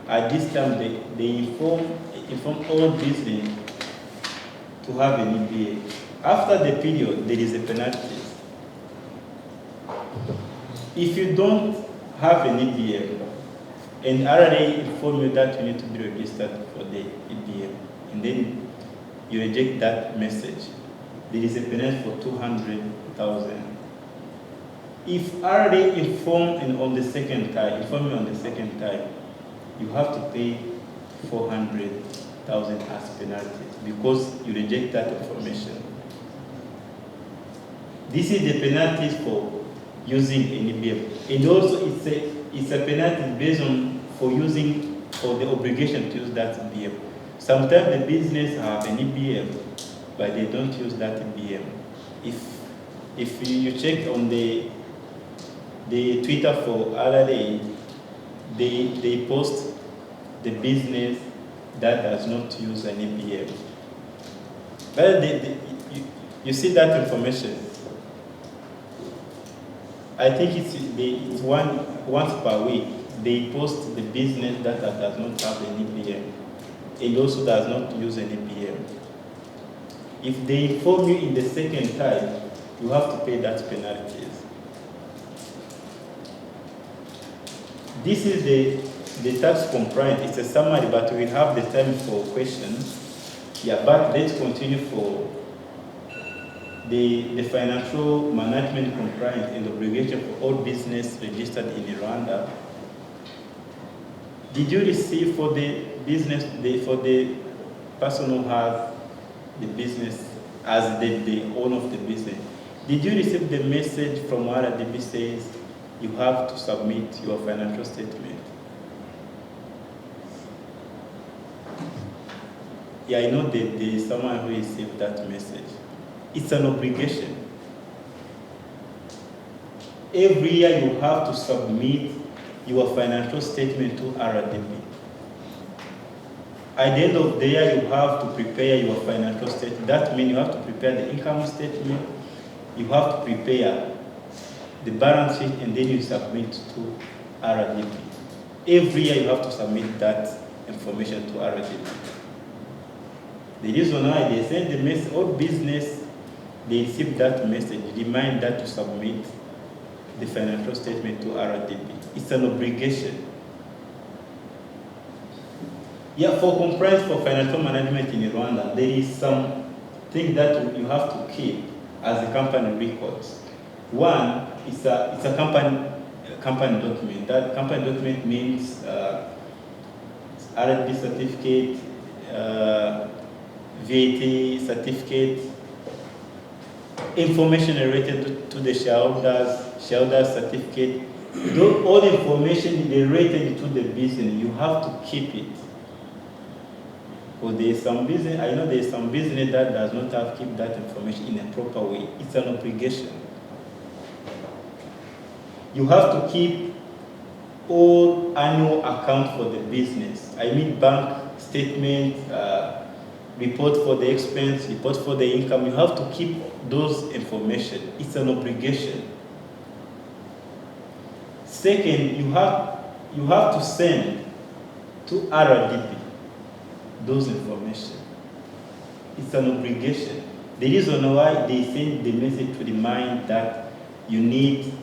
at this time they inform all business to have an EBM. After the period, there is a penalty. If you don't have an EBM, and RRA inform you that you need to be registered for the EBM, and then you reject that message, there is a penalty for 200,000. If RRA inform you on the second time, you have to pay 400,000 as penalty because you reject that information. This is the penalties for using an EBM, and also it's a penalty based on for the obligation to use that EBM. Sometimes the business have an EBM, but they don't use that EBM. If you check on the Twitter for RRA, they post the business that does not use an EBM. But you see that information. I think it's once per week they post the business that does not have an EBM and also does not use an EBM. If they inform you in the second time, you have to pay that penalties. This is the tax compliance. It's a summary, but we have the time for questions. Yeah, but let's continue for the financial management compliance and obligation for all business registered in Rwanda. Did you receive for the business, for the person who has the business as the owner of the business, did you receive the message from RDB says you have to submit your financial statement? Yeah, I know that there is someone who received that message. It's an obligation. Every year you have to submit your financial statement to RDB. At the end of the year, you have to prepare your financial statement. That means you have to prepare the income statement, you have to prepare the balance sheet, and then you submit to RDB. Every year you have to submit that information to RDB. The reason why they send the message, all business, they receive that message, remind that to submit the financial statement to RDB. It's an obligation. Yeah, for compliance for financial management in Rwanda, there is some thing that you have to keep as a company records. One, it's a company document. That company document means RDB certificate, VAT certificate, information related to the shareholders certificate. All information related to the business, you have to keep it. Because there is some business, I know there is some business that does not have to keep that information in a proper way. It's an obligation. You have to keep all annual account for the business. I mean bank statement, report for the expense, report for the income. You have to keep those information. It's an obligation. Second, you have to send to RDB those information. It's an obligation. The reason why they send the message to remind that you need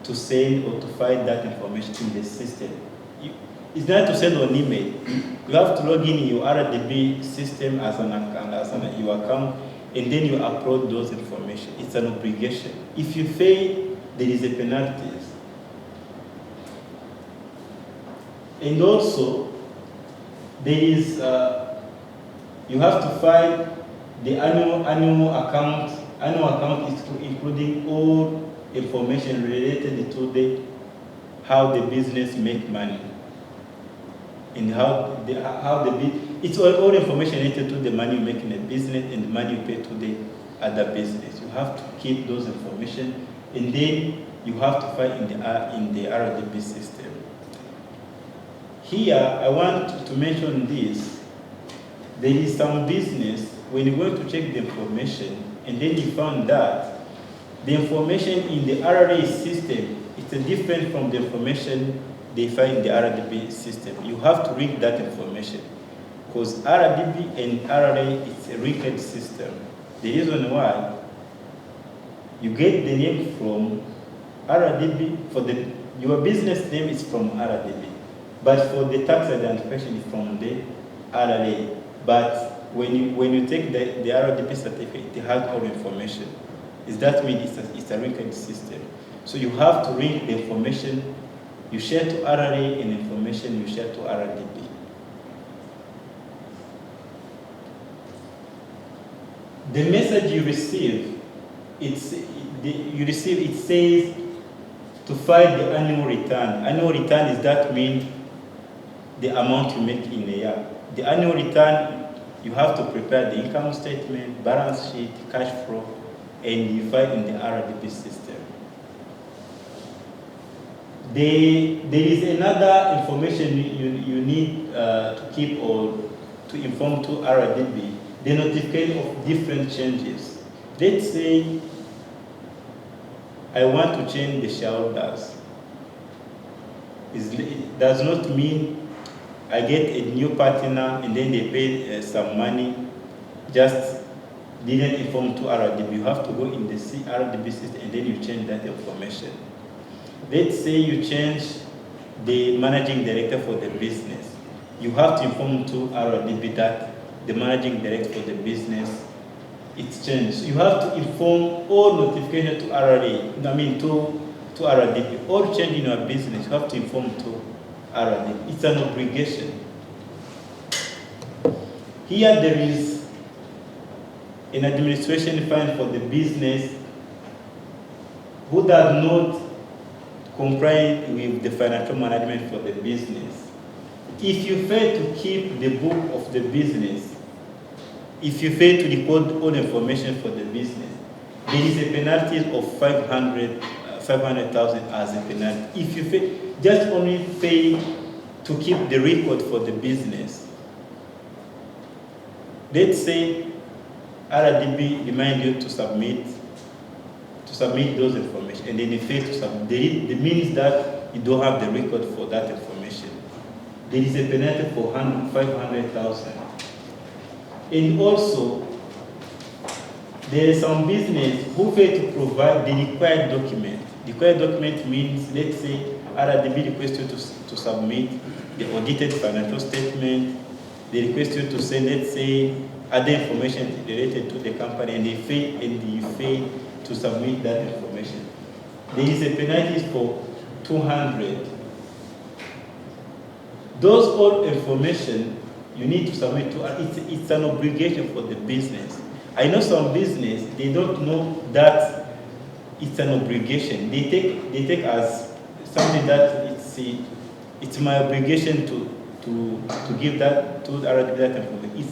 to send or to find that information in the system. It's not to send an email. You have to log in your RDB system as your account, and then you upload those information. It's an obligation. If you fail, there is a penalties. And also, there is you have to file the annual account. Annual account is including all information related to how the business make money and it's all information related to the money you make in the business and the money you pay to the other business. You have to keep those information, and then you have to file in the RDB system. Here, I want to mention this. There is some business, when you go to check the information, and then you found that the information in the RRA system is different from the information they find in the RDB system. You have to read that information, because RDB and RRA is a linked system. The reason why, you get the name from RDB, your business name is from RDB, but for the tax identification is from the RRA. But when you take the RDB certificate, it has all information. That means it's a linked system. So you have to link the information you share to RRA and information you share to RDB. The message you receive, it says to file the annual return. Annual return is that means the amount you make in a year. The annual return, you have to prepare the income statement, balance sheet, cash flow, and you file in the RDB system. There is another information you need to keep or to inform to RDB, the notification of different changes. Let's say I want to change the shareholders. It does not mean I get a new partner and then they pay some money, just didn't inform to RDB. You have to go in the RDB system and then you change that information. Let's say you change the managing director for the business. You have to inform to RDB that the managing director for the business, it's changed. You have to inform all notification to to RDB. All change in your business, you have to inform to RDB. It's an obligation. Here there is an administration fine for the business who does not comply with the financial management for the business. If you fail to keep the book of the business, if you fail to record all information for the business, there is a penalty of 500,000 as a penalty. If you fail, just only fail to keep the record for the business. Let's say RDB remind you to submit those information, and then you fail to submit. It means that you don't have the record for that information. There is a penalty for 500,000. And also, there is some business who fail to provide the required document. The required document means, let's say, RDB requests you to submit the audited financial statement. They request you to send, let's say, other information related to the company, and you fail to submit that information. There is a penalty for 200. Those all information you need to submit to, it's an obligation for the business. I know some business, they don't know that it's an obligation. They take as something that it's my obligation to give that to RDB that information.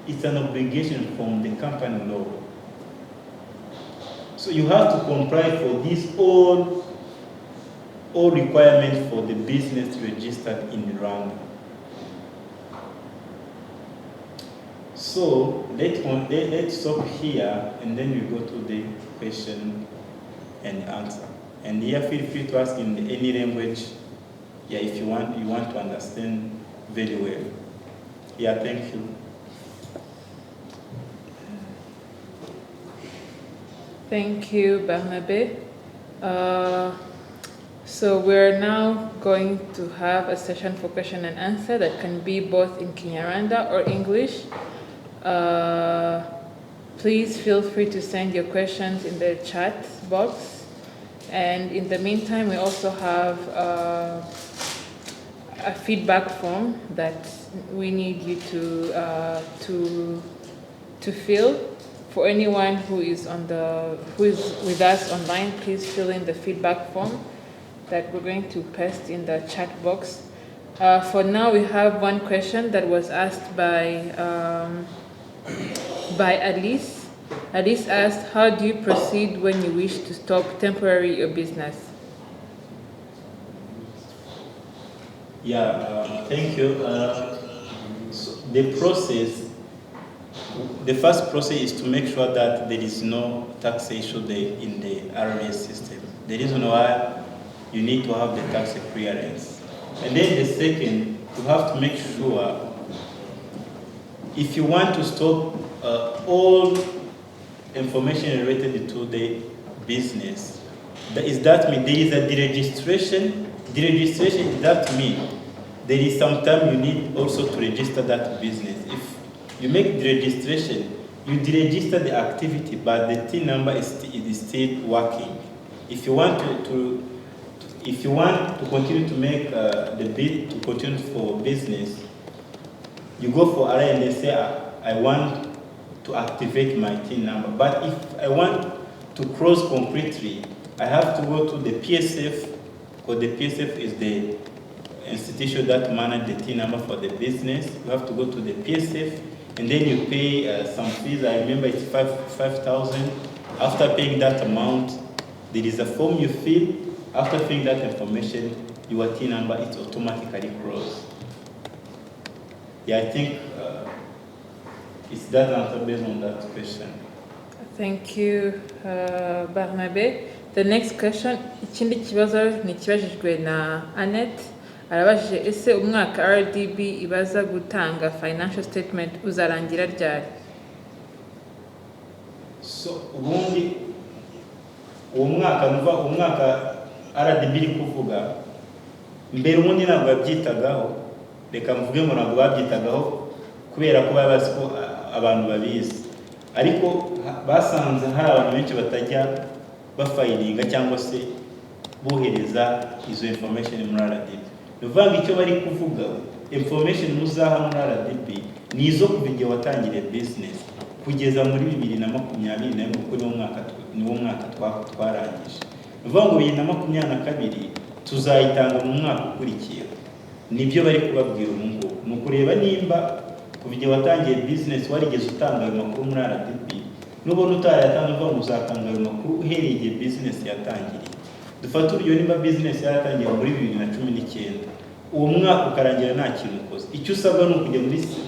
It's an obligation from the company law. So you have to comply for these all requirements for the business registered in Rwanda. So let's stop here, and then we go to the question and answer. And here, feel free to ask in any language, yeah, if you want to understand very well. Yeah, thank you. Thank you, Barnabé. So we're now going to have a session for question and answer that can be both in Kinyarwanda or English. Please feel free to send your questions in the chat box. And in the meantime, we also have a feedback form that we need you to fill. For anyone who is with us online, please fill in the feedback form that we're going to paste in the chat box. For now, we have one question that was asked by Alice. Alice asked, how do you proceed when you wish to stop temporarily your business? Yeah, thank you. So the first process is to make sure that there is no tax issue in the RWS system. The reason why you need to have the tax clearance. And then the second, you have to make sure if you want to stop all information related to the business, that means there is a deregistration. Deregistration, that means there is some time you need also to register that business. If you make the registration, you deregister the activity, but the TIN number is still working. If you want to continue to make the bid to continue for business, you go for RA and they say, I want to activate my TIN number. But if I want to close completely, I have to go to the PSF, because the PSF is the institution that manages the TIN number for the business. You have to go to the PSF, and then you pay some fees. I remember it's 5,000. After paying that amount, there is a form you fill. After filling that information, your TIN number is automatically closed. Yeah, I think it's that answer based on that question. Thank you, Barnabé. The next question, ikindi kibazo ni kibajijwe na Annette. Arabajije, ese umwaka RDB ibaza gutanga financial statement uzarangira ryari? So ubundi umwaka RDB iri kuvuga mbere ubundi ntabwo babyitagaho, reka mvuge ngo ntabwo babyitagaho kubera ko baba bazi ko abantu babizi, ariko basanze hari abantu benshi batajya bafayilinga cyangwa se bohereza izo information muri RDB. Nuvuga icyo bari kuvuga, information muzaha muri RDB ni izo kuva igihe watangiriye business kugeza muri 2021 kuko niwo mwaka twarangije. Nuvuga ngo 2022 tuzayitanga mu mwaka ukurikiye. Nibyo bari kubabwira umuntu, ni ukureba nimba kuva igihe watangiye business warigeze utanga ayo makuru muri RDB, nubona utarayatanga uvuga ngo uzatanga ayo makuru uhereye igihe business yatangiriye. Dufata urugero nimba business yaratangiye muri 2019, uwo mwaka ukarangira nta kintu ukoze, icyo usabwa ni ukujya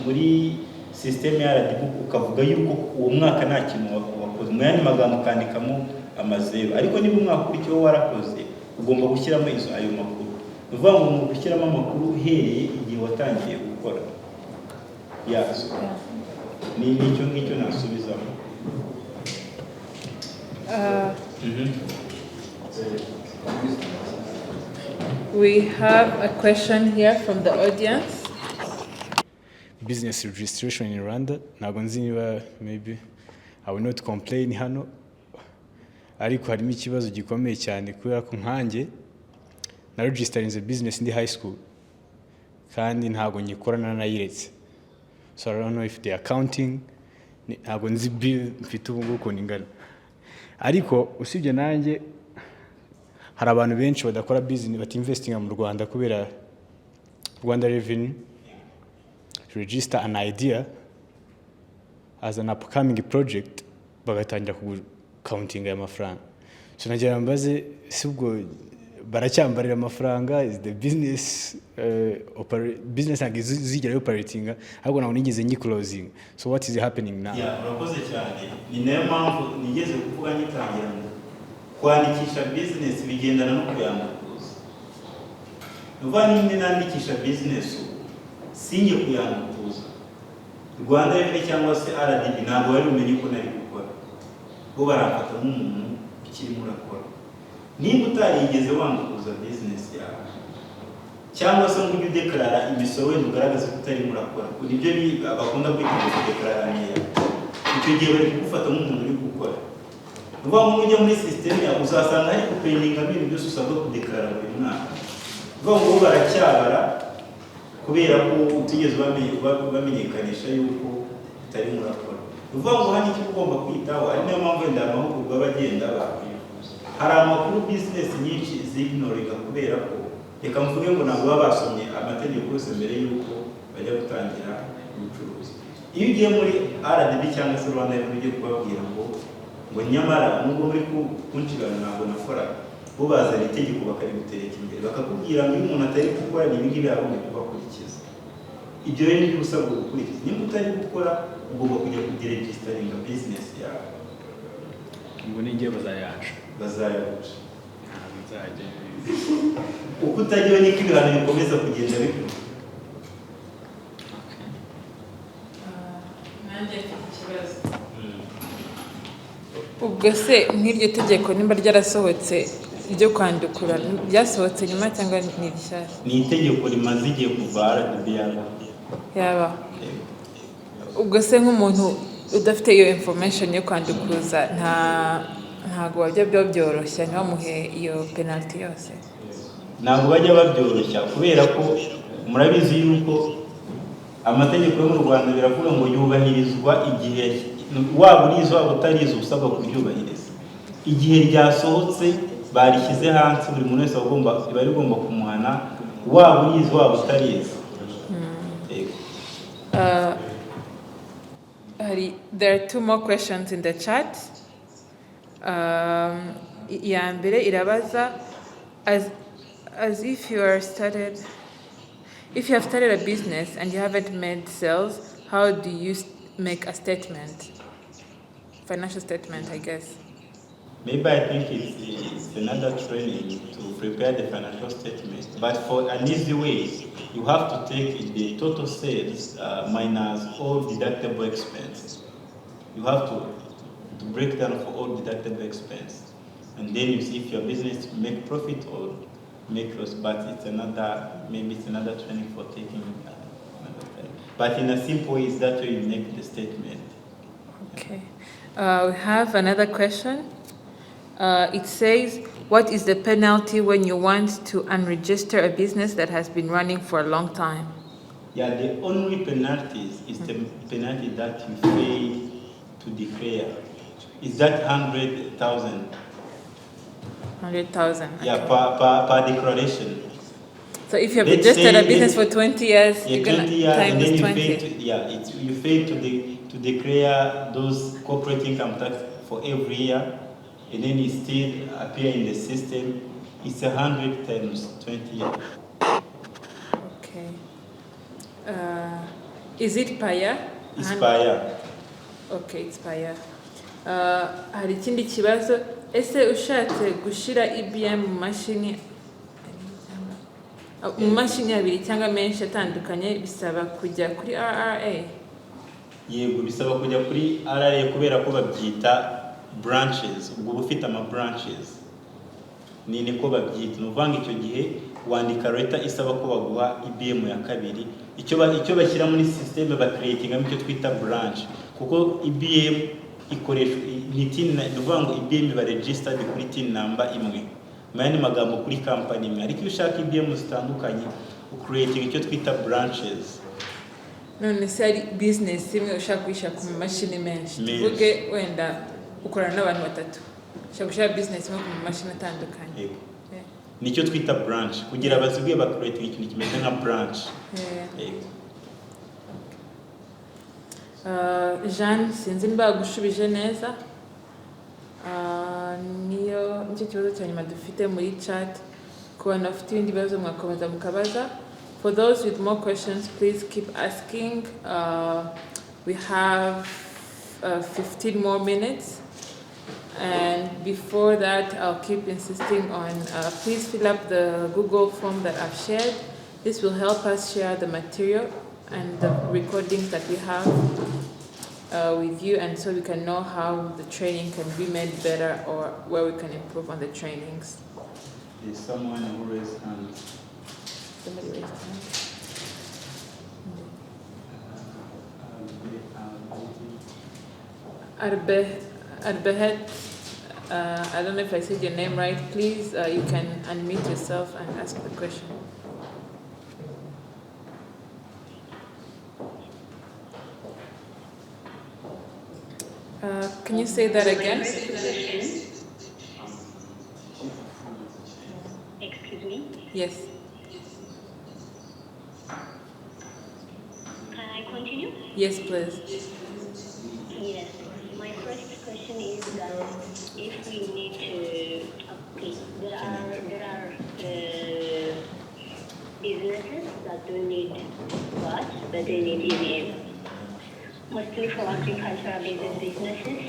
muri system ya RDB ukavuga yuko uwo mwaka nta kintu wakoze, mu yandi magambo ukandikamo amazeru. Ariko niba umwaka ukurikiyeho warakoze, ugomba gushyiramo ayo makuru. Uvuga ngo mu gushyiramo amakuru uhereye igihe watangiye gukora. Ni icyo ngicyo nasubizamo. We have a question here from the audience. Business registration in Rwanda, ntabwo nzi niba maybe I will not complain hano, ariko harimo ikibazo gikomeye cyane kubera ko nkanjye na registerinze business ndi high school kandi ntabwo nyikorana nayiretse. So I don't know if the accounting, ntabwo nzi bill mfite ubu nguko ningana. Ariko usibye nanjye hari abantu benshi badakora business batinvestinga mu Rwanda kubera Rwanda Revenue register an idea as an upcoming project bagatangira counting ya mafaranga. So nagira mbaze si ubwo baracyambarira amafaranga is the business business ntabwo zigera operating ahubwo ntabwo nigeze closing. So what is happening now? Urakoze cyane, ni nayo mpamvu nigeze kuvuga ngitangira ngo kwandikisha business bigendana no kuyandukuza. Nuva nimwe nandikisha business singe kuyandukuza, Rwanda Revenue cyangwa se RDB ntabwo bari umenye ko nari gukora, bo baramfata nk'umuntu ukiri murakora. Niba utarigeze wandukuza business yawe cyangwa se ngo ujye udeklarara imisoro wenda ugaragaza ko utari murakora, nibyo bakunda kwita deklarara nkeya, icyo gihe bari kugufata nk'umuntu uri gukora. Nuva ngo ujya muri system yawe uzasanga hari kupendinga ibintu byose usabwa kudeklarara buri mwaka. Nuva ngo baracyabara kubera ko utigeze bamenyekanisha yuko utari murakora. Nuva ngo hani icyo ugomba kwitaho, ari nayo mpamvu wenda amahugurwa bagenda bakwifuza. Hari amakuru business nyinshi zignorega kubera ko reka mvuge ngo ntabwo baba basomye amategeko yose mbere yuko bajya gutangira ubucuruzi. Iyo ugiye muri RDB cyangwa se Rwanda Revenue ugiye kubabwira ngo nyamara nubwo muri kunshigana ntabwo nakora, bo bazana itegeko bakarigutereka imbere bakakubwira ngo iyo umuntu atari gukora ni ibingibi yagomba kubakurikiza. Ibyo rero ni usabwa gukurikiza. Niba utari gukora ugomba kujya kudiregisteringa business yawe. Ngo ningiye bazayaca uko utagiwe niko ibihano bikomeza kugenda bikura. Nanjye ikibazo ubwo se nk'iryo tegeko nimba ryarasohotse ryo kwandukura ryasohotse nyuma cyangwa ni rishyashya? Ni itegeko rimaze igihe kuva RDB yaba. Ubwo se nk'umuntu udafite iyo information yo kwandukuza ntago wajya byoroshya ntibamuhe iyo penalty yose? Ntabwo bajya babyoroshya kubera ko murabizi yuko amategeko yo mu Rwanda biravuga ngo yubahirizwa igihe waba urizo waba utarizo usabwa kuryubahiriza. Igihe ryasohotse barishyize hanze buri muntu wese bari ugomba kumuhana waba urizo waba utarizo. There are two more questions in the chat. Ya mbere irabaza as if you have started a business and you haven't made sales, how do you make a statement? Financial statement, I guess. Maybe I think it's another training to prepare the financial statement. But for an easy way, you have to take the total sales minus all deductible expenses. You have to break down for all deductible expenses. And then you see if your business make profit or make loss. But maybe it's another training for taking another time. But in a simple way, is that way you make the statement. Okay. We have another question. It says, what is the penalty when you want to unregister a business that has been running for a long time? Yeah, the only penalties is the penalty that you fail to declare. Is that 100,000? 100,000. Okay. Yeah, per declaration. So if you have registered a business for 20 years, yeah, you're going to times 20. You fail to declare those corporate income tax for every year, and then it still appear in the system. It's 100 times 20 years. Okay. Is it per year? It's per year. Okay, it's per year. Hari ikindi kibazo, ese ushatse gushira EBM mu mashini abiri cyangwa menshi atandukanye bisaba kujya kuri RRA? Yego, bisaba kujya kuri RRA kubera ko babyita branches. Ubwo bufite ama branches niko babyita. Nuvanga icyo gihe wandika leta isaba ko baguha EBM ya kabiri. Icyo bashyira muri system ba creating icyo twita branch, kuko EBM ikoresha ni tin, nuvanga EBM ba registered kuri tin number imwe, mayani magambo kuri company imwe. Ariko ushaka EBM zitandukanye ucreating icyo twita branches. None se ari business imwe ushaka kwishyira ku mashini menshi, tuvuge wenda ukorana n'abantu batatu, ushaka gushyira business imwe ku mashini atandukanye. Nicyo twita branch, kugira bazibwe ba creating ikintu kimeze nka branch. Jean, sinzi niba gushubije neza. Nicyo kibazo cya nyuma dufite muri chat. kuba bafite ibindi bibazo mwakomeza mukabaza. For those with more questions, please keep asking. We have 15 more minutes. And before that, I'll keep insisting on, please fill up the Google form that I've shared. This will help us share the material and the recordings that we have with you, and so we can know how the training can be made better or where we can improve on the trainings. There's someone who raised hands. Somebody raised hand. Arbehet, I don't know if I said your name right. Please, you can unmute yourself and ask the question. Can you say that again? Excuse me? Yes. Can I continue? Yes, please. Yes. My first question is that if we need to, okay, there are businesses that don't need what, but they need EVM. Mostly for agricultural businesses.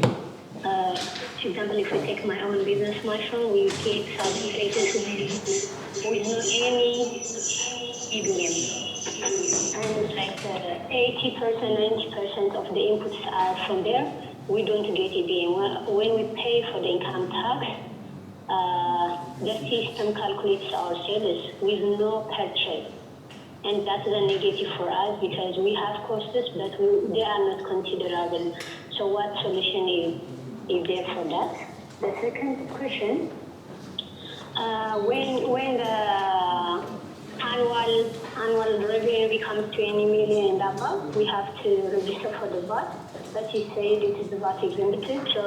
For example, if we take my own business, mushroom, we take certificated with no any EVM. And like 80%, 90% of the inputs are from there. We don't get EVM. When we pay for the income tax, the system calculates our sales with no purchase. And that's the negative for us because we have costs, but they are not considerable. So what solution is there for that? The second question, when the annual revenue becomes 20 million and above, we have to register for the VAT. But you said it is VAT exempted. So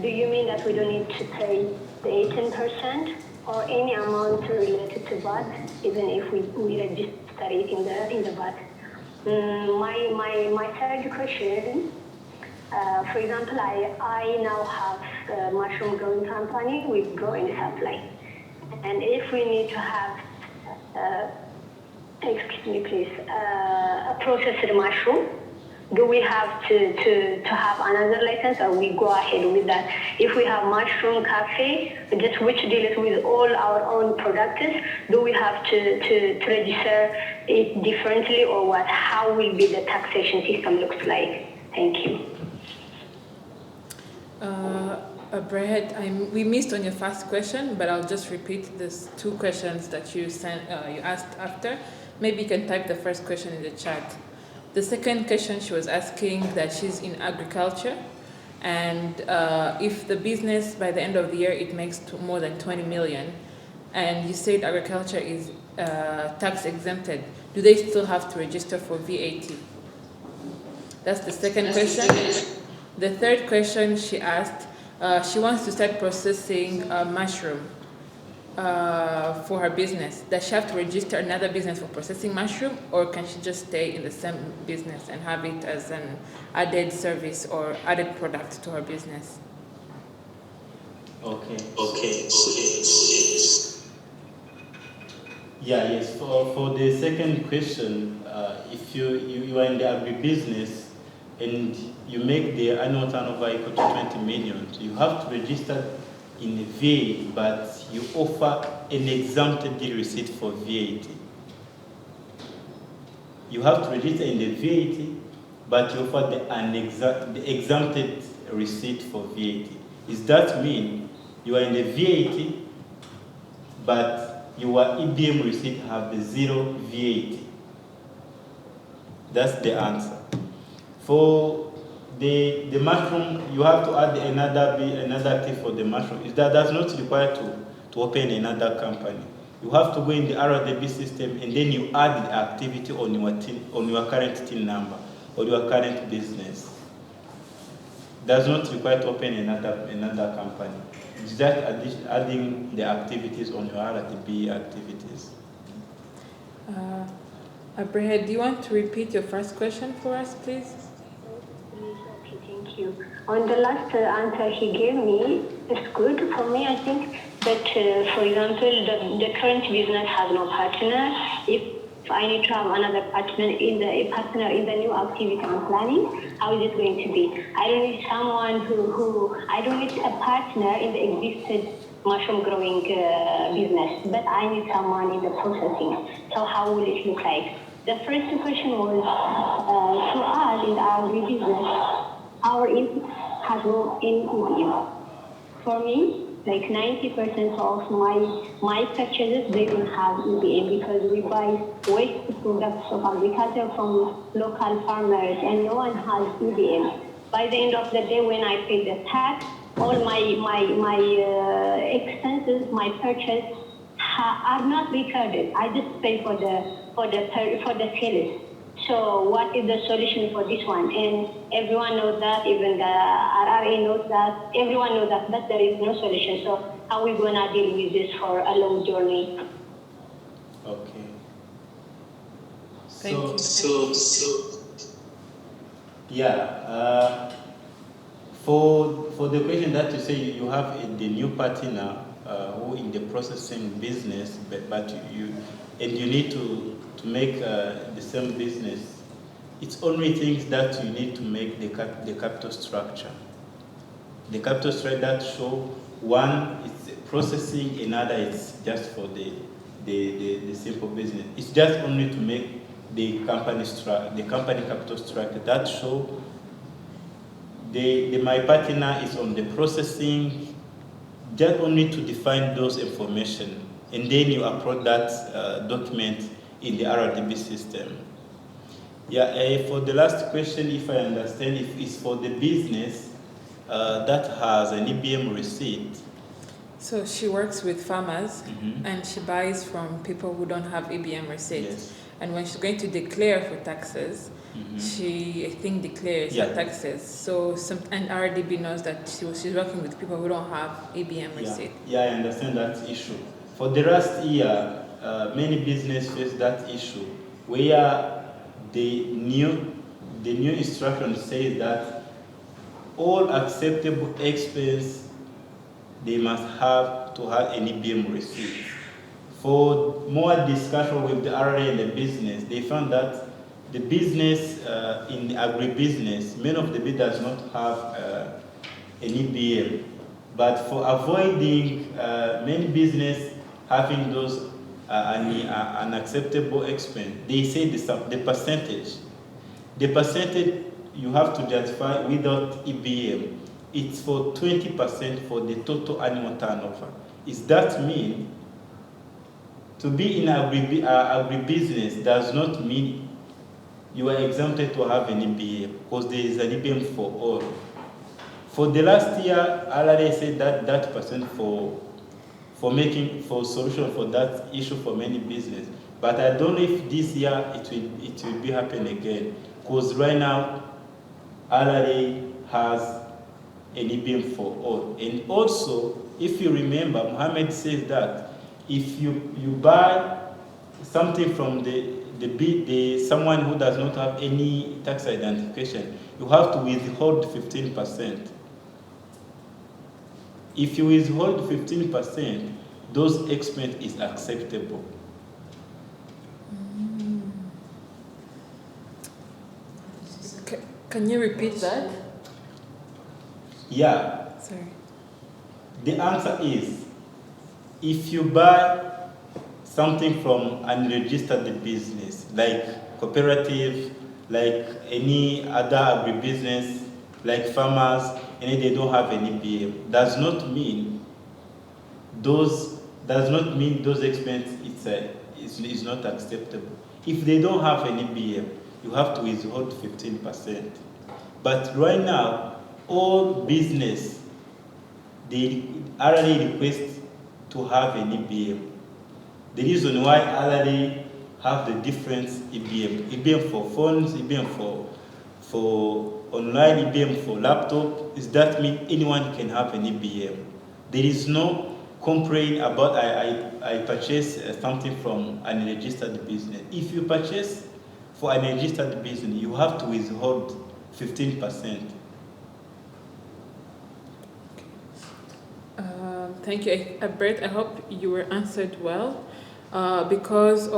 do you mean that we don't need to pay the 18% or any amount related to VAT, even if we register it in the VAT? My third question, for example, I now have a mushroom growing company with grow and supply. And if we need to have, excuse me please, a processed mushroom, do we have to have another license or we go ahead with that? If we have mushroom cafe, just which deals with all our own products, do we have to register it differently or what? How will be the taxation system looks like? Thank you. Brad, we missed on your first question, but I'll just repeat these two questions that you asked after. Maybe you can type the first question in the chat. The second question, she was asking that she's in agriculture, and if the business by the end of the year it makes more than 20 million, and you said agriculture is tax exempted, do they still have to register for VAT? That's the second question. The third question she asked, she wants to start processing mushroom for her business. Does she have to register another business for processing mushroom, or can she just stay in the same business and have it as an added service or added product to her business? Okay. Yeah, yes. For the second question, if you are in the agribusiness and you make the annual turnover equal to 20 million, you have to register in the VAT, but you offer an exempted receipt for VAT. You have to register in the VAT, but you offer the exempted receipt for VAT. Does that mean you are in the VAT, but your EBM receipt have the zero VAT? That's the answer. For the mushroom, you have to add another active for the mushroom. That does not require to open another company. You have to go in the RWANDAMART system and then you add the activity on your current TIN number or your current business. Does not require to open another company. It's just adding the activities on your RWANDAMART activities. Abraham, do you want to repeat your first question for us, please? Okay, thank you. On the last answer he gave me, it's good for me. I think But for example, the current business has no partner. If I need to have another partner in the new activity I'm planning, how is it going to be? I don't need someone I don't need a partner in the existing mushroom growing business, but I need someone in the processing. So how will it look like? The first question was, for us in the RD business, our input has no EBM. For me, like 90% of my purchases, they don't have EBM because we buy waste products of agriculture from local farmers and no one has EBM. By the end of the day, when I pay the tax, all my expenses, my purchase are not recorded. I just pay for the sales. So what is the solution for this one? And everyone knows that, even the RRA knows that, everyone knows that, but there is no solution. So how are we going to deal with this for a long journey? Okay. Thank you. Yeah. For the question that you say the new partner who in the processing business, but you need to make the same business, it's only things that you need to make the capital structure. The capital structure that show one is processing, another is just for the simple business. It's just only to make the company capital structure that show my partner is on the processing, just only to define those information, and then you upload that document in the RDB system. Yeah, for the last question, if I understand, if it's for the business that has an EBM receipt. So she works with farmers and she buys from people who don't have EBM receipts. Yes. And when she's going to declare for taxes, she, I think, declares her taxes. So and RDB knows that she's working with people who don't have EBM receipt. Yeah, I understand that issue. For the last year, many businesses face that issue, where the new instruction says that all acceptable expense they must have to have an EBM receipt. For more discussion with the RA and the business, they found that the business in the agribusiness, many of the bit does not have an EBM. But for avoiding many business having those unacceptable expense, they say the percentage. The percentage you have to justify without EBM, it's for 20% for the total annual turnover. Does that mean to be in agribusiness does not mean you are exempted to have an EBM, because there is an EBM for all. For the last year, already said that percent for solution for that issue for many business. But I don't know if this year it will be happen again, because right now already has an EBM for all. And also, if you remember, Mohammed says that if you buy something from someone who does not have any tax identification, you have to withhold 15%. If you withhold 15%, those expense is acceptable. Can you repeat that? Yeah. Sorry. The answer is, if you buy something from unregistered business, like cooperative, like any other agribusiness, like farmers, and they don't have any EBM, does not mean those expenses is not acceptable. If they don't have any EBM, you have to withhold 15%. But right now, all business, they already request to have an EBM. The reason why already have the different EBM for phones, EBM for online, EBM for laptop, is that mean anyone can have an EBM. There is no complaint about I purchase something from an unregistered business. If you purchase for an unregistered business, you have to withhold 15%. Thank you, Bert. I hope you were answered well. Because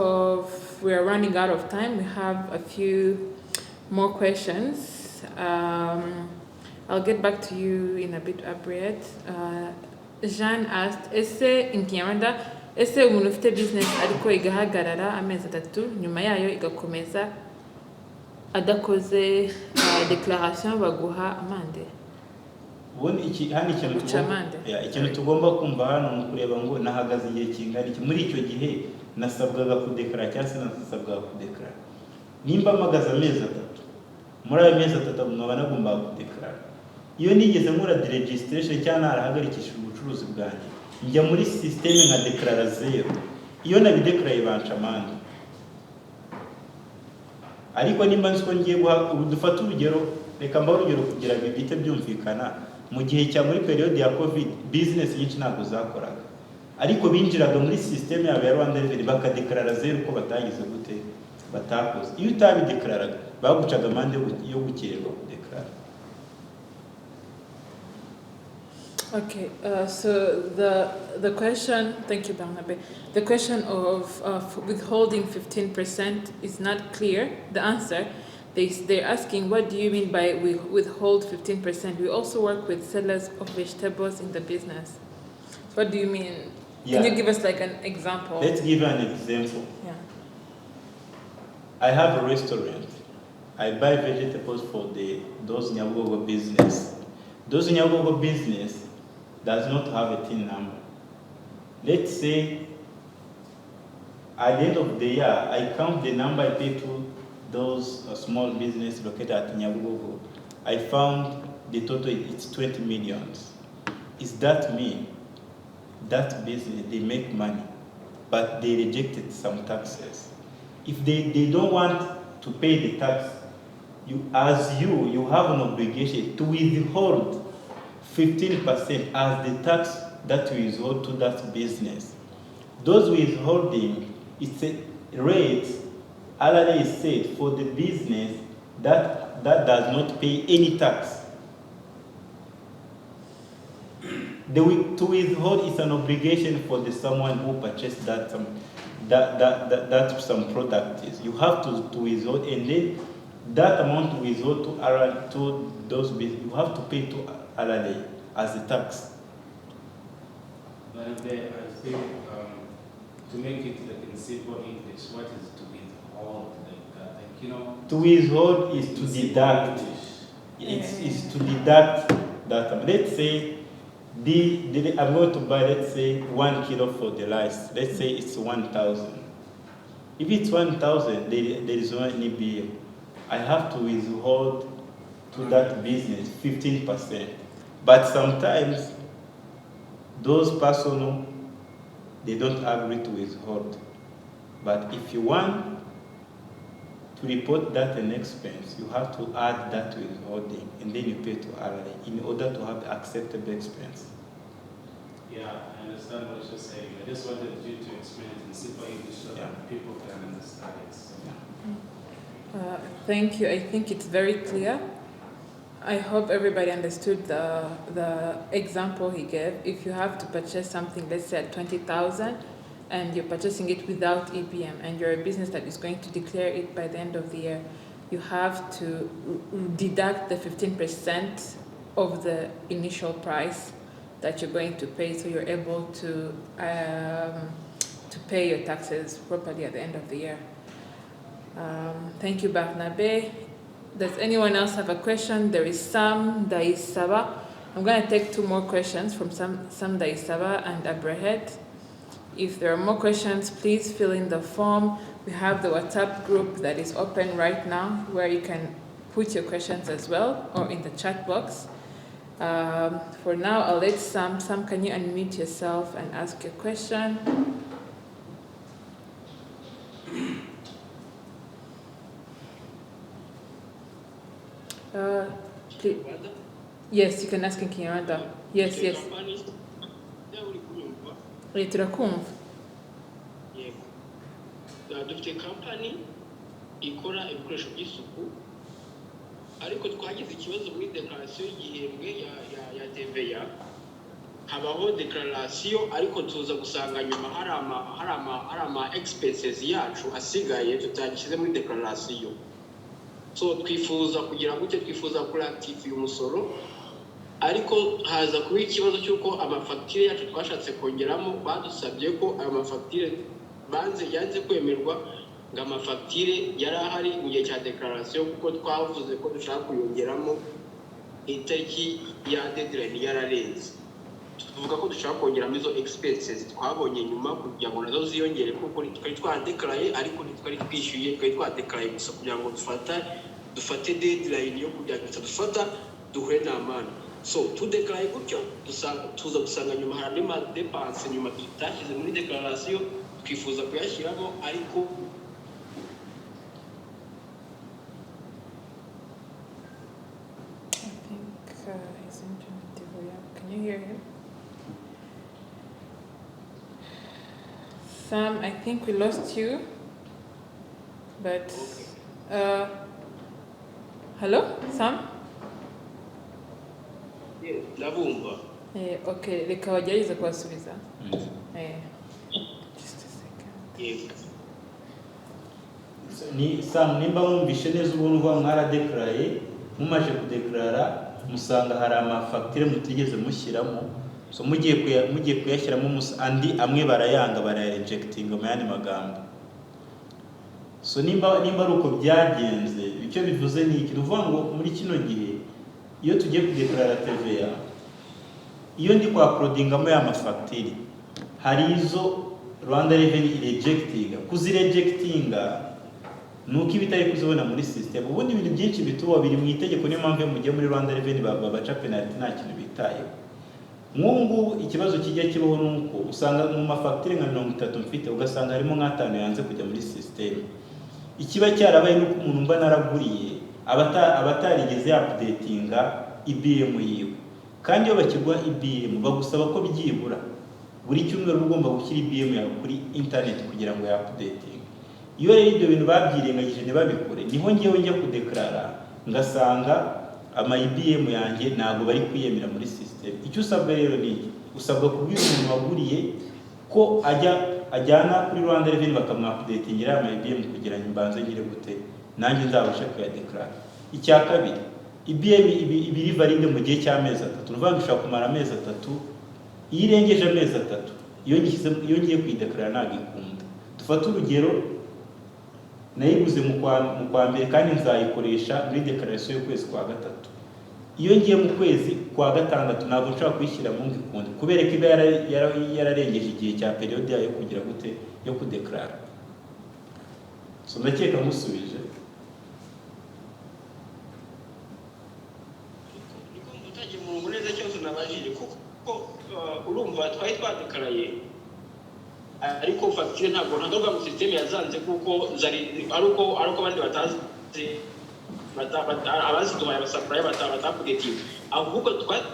we're running out of time, we have a few more questions. I'll get back to you in a bit, Bert. Jean asked, in Kinyarwanda, ese umuntu ufite business ariko igahagarara amezi 3 nyuma yayo igakomeza adakoze declaration baguha amande? Ubundi ikintu tugomba kumva hano ni kureba ngo nahagaze igihe kingana iki muri icyo gihe nasabwaga kudeklara cyangwa se nasabwaga kudeklara. Nimba mpagaze amezi 3 muri ayo mezi 3 mwaba nagombaga kudeklara. Iyo nigeze nkora deregistration cyangwa narahagarikishije ubucuruzi bwanjye njya muri systeme nka deklara 0. Iyo nabideklara banca amande. Ariko nimba nziko ngiye dufata urugero, reka mba urugero kugira ngo bite byumvikana. Mu gihe cya muri period ya covid business nyinshi ntabwo zakoraga, ariko binjiraga muri system ya Rwanda Revenue bakadeklara 0 ko batagize gute batakoze. Iyo utabideklara bagucaga amande yo gukererwa kudeklara. Okay, so the question, thank you, Barnabe. The question of withholding 15% is not clear. The answer, they're asking, what do you mean by withhold 15%? We also work with sellers of vegetables in the business. What do you mean? Yeah. Can you give us like an example? Let's give an example. Yeah. I have a restaurant. I buy vegetables for those Nyabugogo business. Those Nyabugogo business does not have a TIN number. Let's say at the end of the year, I count the number I pay to those small business located at Nyabugogo. I found the total, it's 20 millions. Does that mean that business, they make money, but they rejected some taxes? If they don't want to pay the tax, you have an obligation to withhold 15% as the tax that you withhold to that business. Those withholding, it's a rate already set for the business that does not pay any tax. To withhold is an obligation for someone who purchased that some product is. You have to withhold, and then that amount to withhold to those business, you have to pay to RLA as a tax. But I think to make it in simple English, what is to withhold? To withhold is to deduct. It's to deduct that. Let's say I'm going to buy, let's say, 1 kilo for the rice. Let's say it's 1,000. If it's 1,000, there is no any bill. I have to withhold to that business 15%. But sometimes those persons, they don't agree to withhold. But if you want to report that an expense, you have to add that to withholding, and then you pay to RRA in order to have acceptable expense. Yeah, I understand what you're saying. I just wanted you to explain it in simple English so that people can understand it. So. Thank you. I think it's very clear. I hope everybody understood the example he gave. If you have to purchase something, let's say at 20,000, and you're purchasing it without EPM, and you're a business that is going to declare it by the end of the year, you have to deduct the 15% of the initial price that you're going to pay, so you're able to pay your taxes properly at the end of the year. Thank you, Barnabe. Does anyone else have a question? There is Sam Daisaba. I'm going to take 2 more questions from Sam Daisaba and Abrahet. If there are more questions, please fill in the form. We have the WhatsApp group that is open right now where you can put your questions as well, or in the chat box. For now, I'll let Sam. Sam, can you unmute yourself and ask your question? Please. Yes, you can ask in Kinyarwanda. Yes. Turakumva. Dufite kampani ikora ibikoresho by'isuku, ariko twagize ikibazo muri declaration y'igihembwe ya TVA. habaho declaration ariko tuza gusanga nyuma hari ama expenses yacu asigaye tutagishyize muri declaration. So twifuza kugira gute, twifuza kuri active umusoro, ariko haza kuba ikibazo cy'uko amafagitire yacu twashatse kongeramo badusabye ko ayo mafagitire yanze kwemerwa ngo amafagitire yari ahari mu gihe cya declaration, kuko twavuze ko dushaka kuyongeramo itariki ya deadline yararenze. Tuvuga ko dushaka kongeramo izo expenses twabonye nyuma kugira ngo nazo ziyongere, kuko twari twadeclare ariko ntitwari twishyuye, twari twadeclare gusa kugira ngo dufate deadline yo kugira ngo dufata duhure n'amani. So tudeclare gutyo tuza gusanga nyuma hari andi madepanse nyuma tutashyize muri declaration twifuza kuyashyiramo, ariko his internet developed. Can you hear him? Sam, I think we lost you. But hello, Sam? yes, ndabumva. Okay, reka wagerageze kubasubiza. Just a second. Ni Sam, nimba mwumvishe neza ubuntu uva mwaradeclare, mumaje kudeclara musanga hari amafagitire mutigeze mushyiramo, so mugiye kuyashyiramo andi amwe barayanga, barayarejectinga mu yandi magambo. So nimba ari uko byagenze, icyo bivuze ni iki? Uvuga ngo muri kino gihe iyo tugiye kudeclara TVA, iyo ndi kwa uploadingamo ya mafagitire, hari izo Rwanda Revenue rejectinga. Kuzirejectinga nuko ibitari kuzibona muri system. Ubundi ibintu byinshi bituba biri mu itegeko, niyo mpamvu mugiye muri Rwanda Revenue babaca penalty nta kintu bitaye. Mwungu ikibazo kijya kibaho nuko usanga mu mafagitire nka 30 mfite, ugasanga harimo nka 5 yanze kujya muri system. Ikiba cyarabaye nuko umuntu mba naraguriye abatarigeze updatinga IBM yiwe, kandi iyo bakigwa IBM bagusaba ko byibura buri cyumweru ugomba gushyira IBM yawe kuri internet kugira ngo ya updating. Iyo rero ibyo bintu babyirengagije ntibabikore, niho ngewe njya kudeclara ngasanga ama IBM yanjye ntabwo bari kwiyemera muri system. Icyo usabwa rero ni iki? Usabwa kubwira umuntu waguriye ko ajyana kuri Rwanda Revenue bakamwupdatingira ama IBM kugira ngo mbanze ngire gute nanjye nzabashe kuyadeclara. Icya kabiri, IBM ibiri valide mu gihe cy'amezi 3. Nuvuga ngo ushaka kumara amezi 3, iyo irengeje amezi 3 iyo ngiye kuyideclara ntabwo ikunda. Dufata urugero, nayiguze mu kwa mbere kandi nzayikoresha muri declaration y'ukwezi kwa 3. Iyo ngiye mu kwezi kwa 6 ntabwo nshaka kuyishyira mu ngikundi kubera ko iba yararengeje igihe cya period yayo kugira gute yo kudeclara. So ndakeka musubije. Utagiye mu ngo neza cyose nabajije kuko urumva twari twadeclaraye, ariko fagitire ntabwo mu system yazanze kuko ari uko abandi batazi abaziduhaye abasapurayi batakudetinga, ahubwo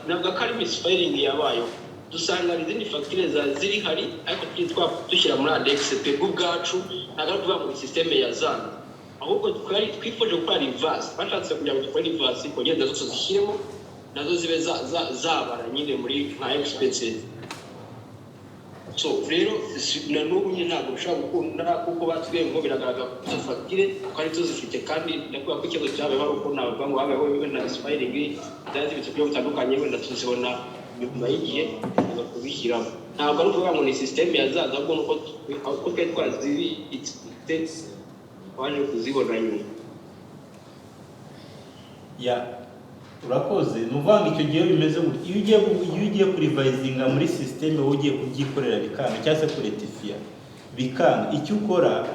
ntabwo ko ari misfiring yabayeho. Dusanga izindi fagitire ziri hari ariko dushyira muri ADEX twebwe ubwacu, ntabwo ari ukuvuga ngo system yazanze, ahubwo twifuje gukora reverse. Bashatse kugira ngo dukore reverse kongera zose zishyiremo nazo zibe zabara nyine muri nka expenses. So rero na n'ubu nyine ntabwo ushobora gukunda kuko batubwiye ngo biragaragara ko izo fagitire twari tuzifite, kandi ndakuvuga ko ikibazo cyabayeho ari uko navuga ngo habayeho wenda expiring byazibitse ku buryo butandukanye, wenda tuzibona nyuma y'igihe tuza kubishyiramo. Ntabwo ari ukuvuga ngo ni system yazaza, ahubwo nuko twari twazibitse waje kuzibona nyuma. Urakoze. Nuvuga ngo icyo gihe bimeze gutya, iyo ugiye kurivayizinga muri system wowe ugiye kubyikorera bikanga cyangwa se kuretifia bikanga, icyo ukora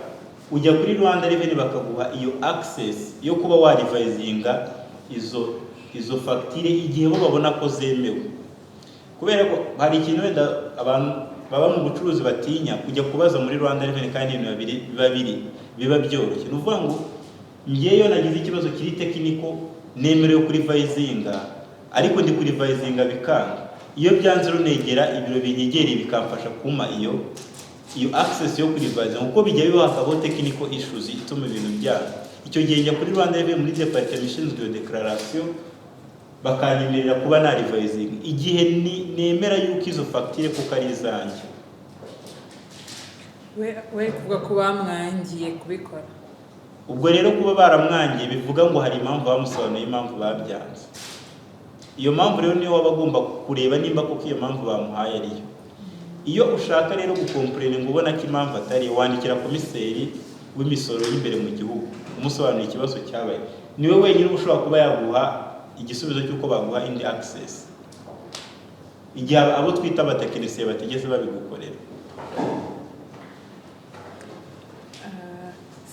ujya kuri Rwanda Revenue bakaguha iyo access yo kuba warivayizinga izo fagitire igihe bo babona ko zemewe. Kubera ko hari ikintu wenda abantu baba mu bucuruzi batinya kujya kubaza muri Rwanda Revenue kandi ibintu biba byoroshye. Nuvuga ngo ngeyo nagize ikibazo kiri tekiniko nemerewe kurivayizinga, ariko ndi kurivayizinga bikanga. Iyo byanze runegera ibiro binyegereye bikamfasha kuma iyo access yo kurivayizinga, kuko bijya bibaho hakabaho technical issues ituma ibintu byanga. Icyo gihe njya kuri Rwanda Revenue muri department ishinzwe declaration bakanyemerera kuba na revising igihe nemera yuko izo facture kuko ari izanjye. we kuvuga ko bamwangiye kubikora. Ubwo rero kuba baramwangiye bivuga ngo hari impamvu bamusobanuye impamvu babyanze. Iyo mpamvu rero niyo waba agomba kureba nimba koko iyo mpamvu bamuhaye ariyo. Iyo ushaka rero gukomplena ngo ubona ko impamvu atari, wandikira komiseri w'imisoro y'imbere mu gihugu umusobanurira ikibazo cyabaye. Niwe wenyine ushobora kuba yaguha igisubizo cy'uko baguha indi access. Igihe abo twita abatekinisiye batigeze babigukorera.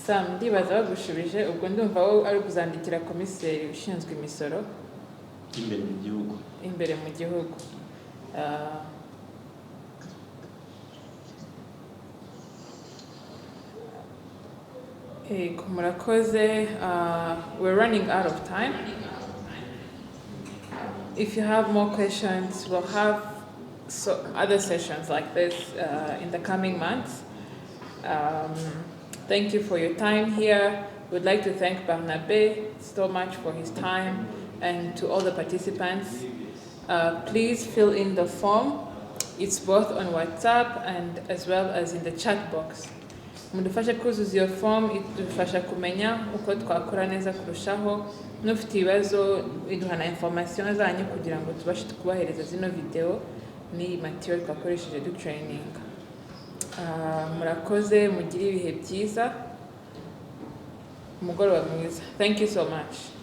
Sam, ndibaza bagushubije, ubwo ndumva wowe ari kuzandikira komiseri ushinzwe imisoro imbere mu gihugu. Imbere mu gihugu. Murakoze, we're running out of time. If you have more questions, we'll have other sessions like this in the coming months. Thank you for your time here. We'd like to thank Barnabé so much for his time, and to all the participants. Please fill in the form. It's both on WhatsApp and as well as in the chat box. Mudufasha kuzuza iyo form, idufasha kumenya uko twakora neza kurushaho. Nufite ibibazo iduha na information zanyu kugira ngo tubashe kubahereza zino video ni material twakoresheje du training. Murakoze, mugire ibihe byiza, umugoroba mwiza. Thank you so much.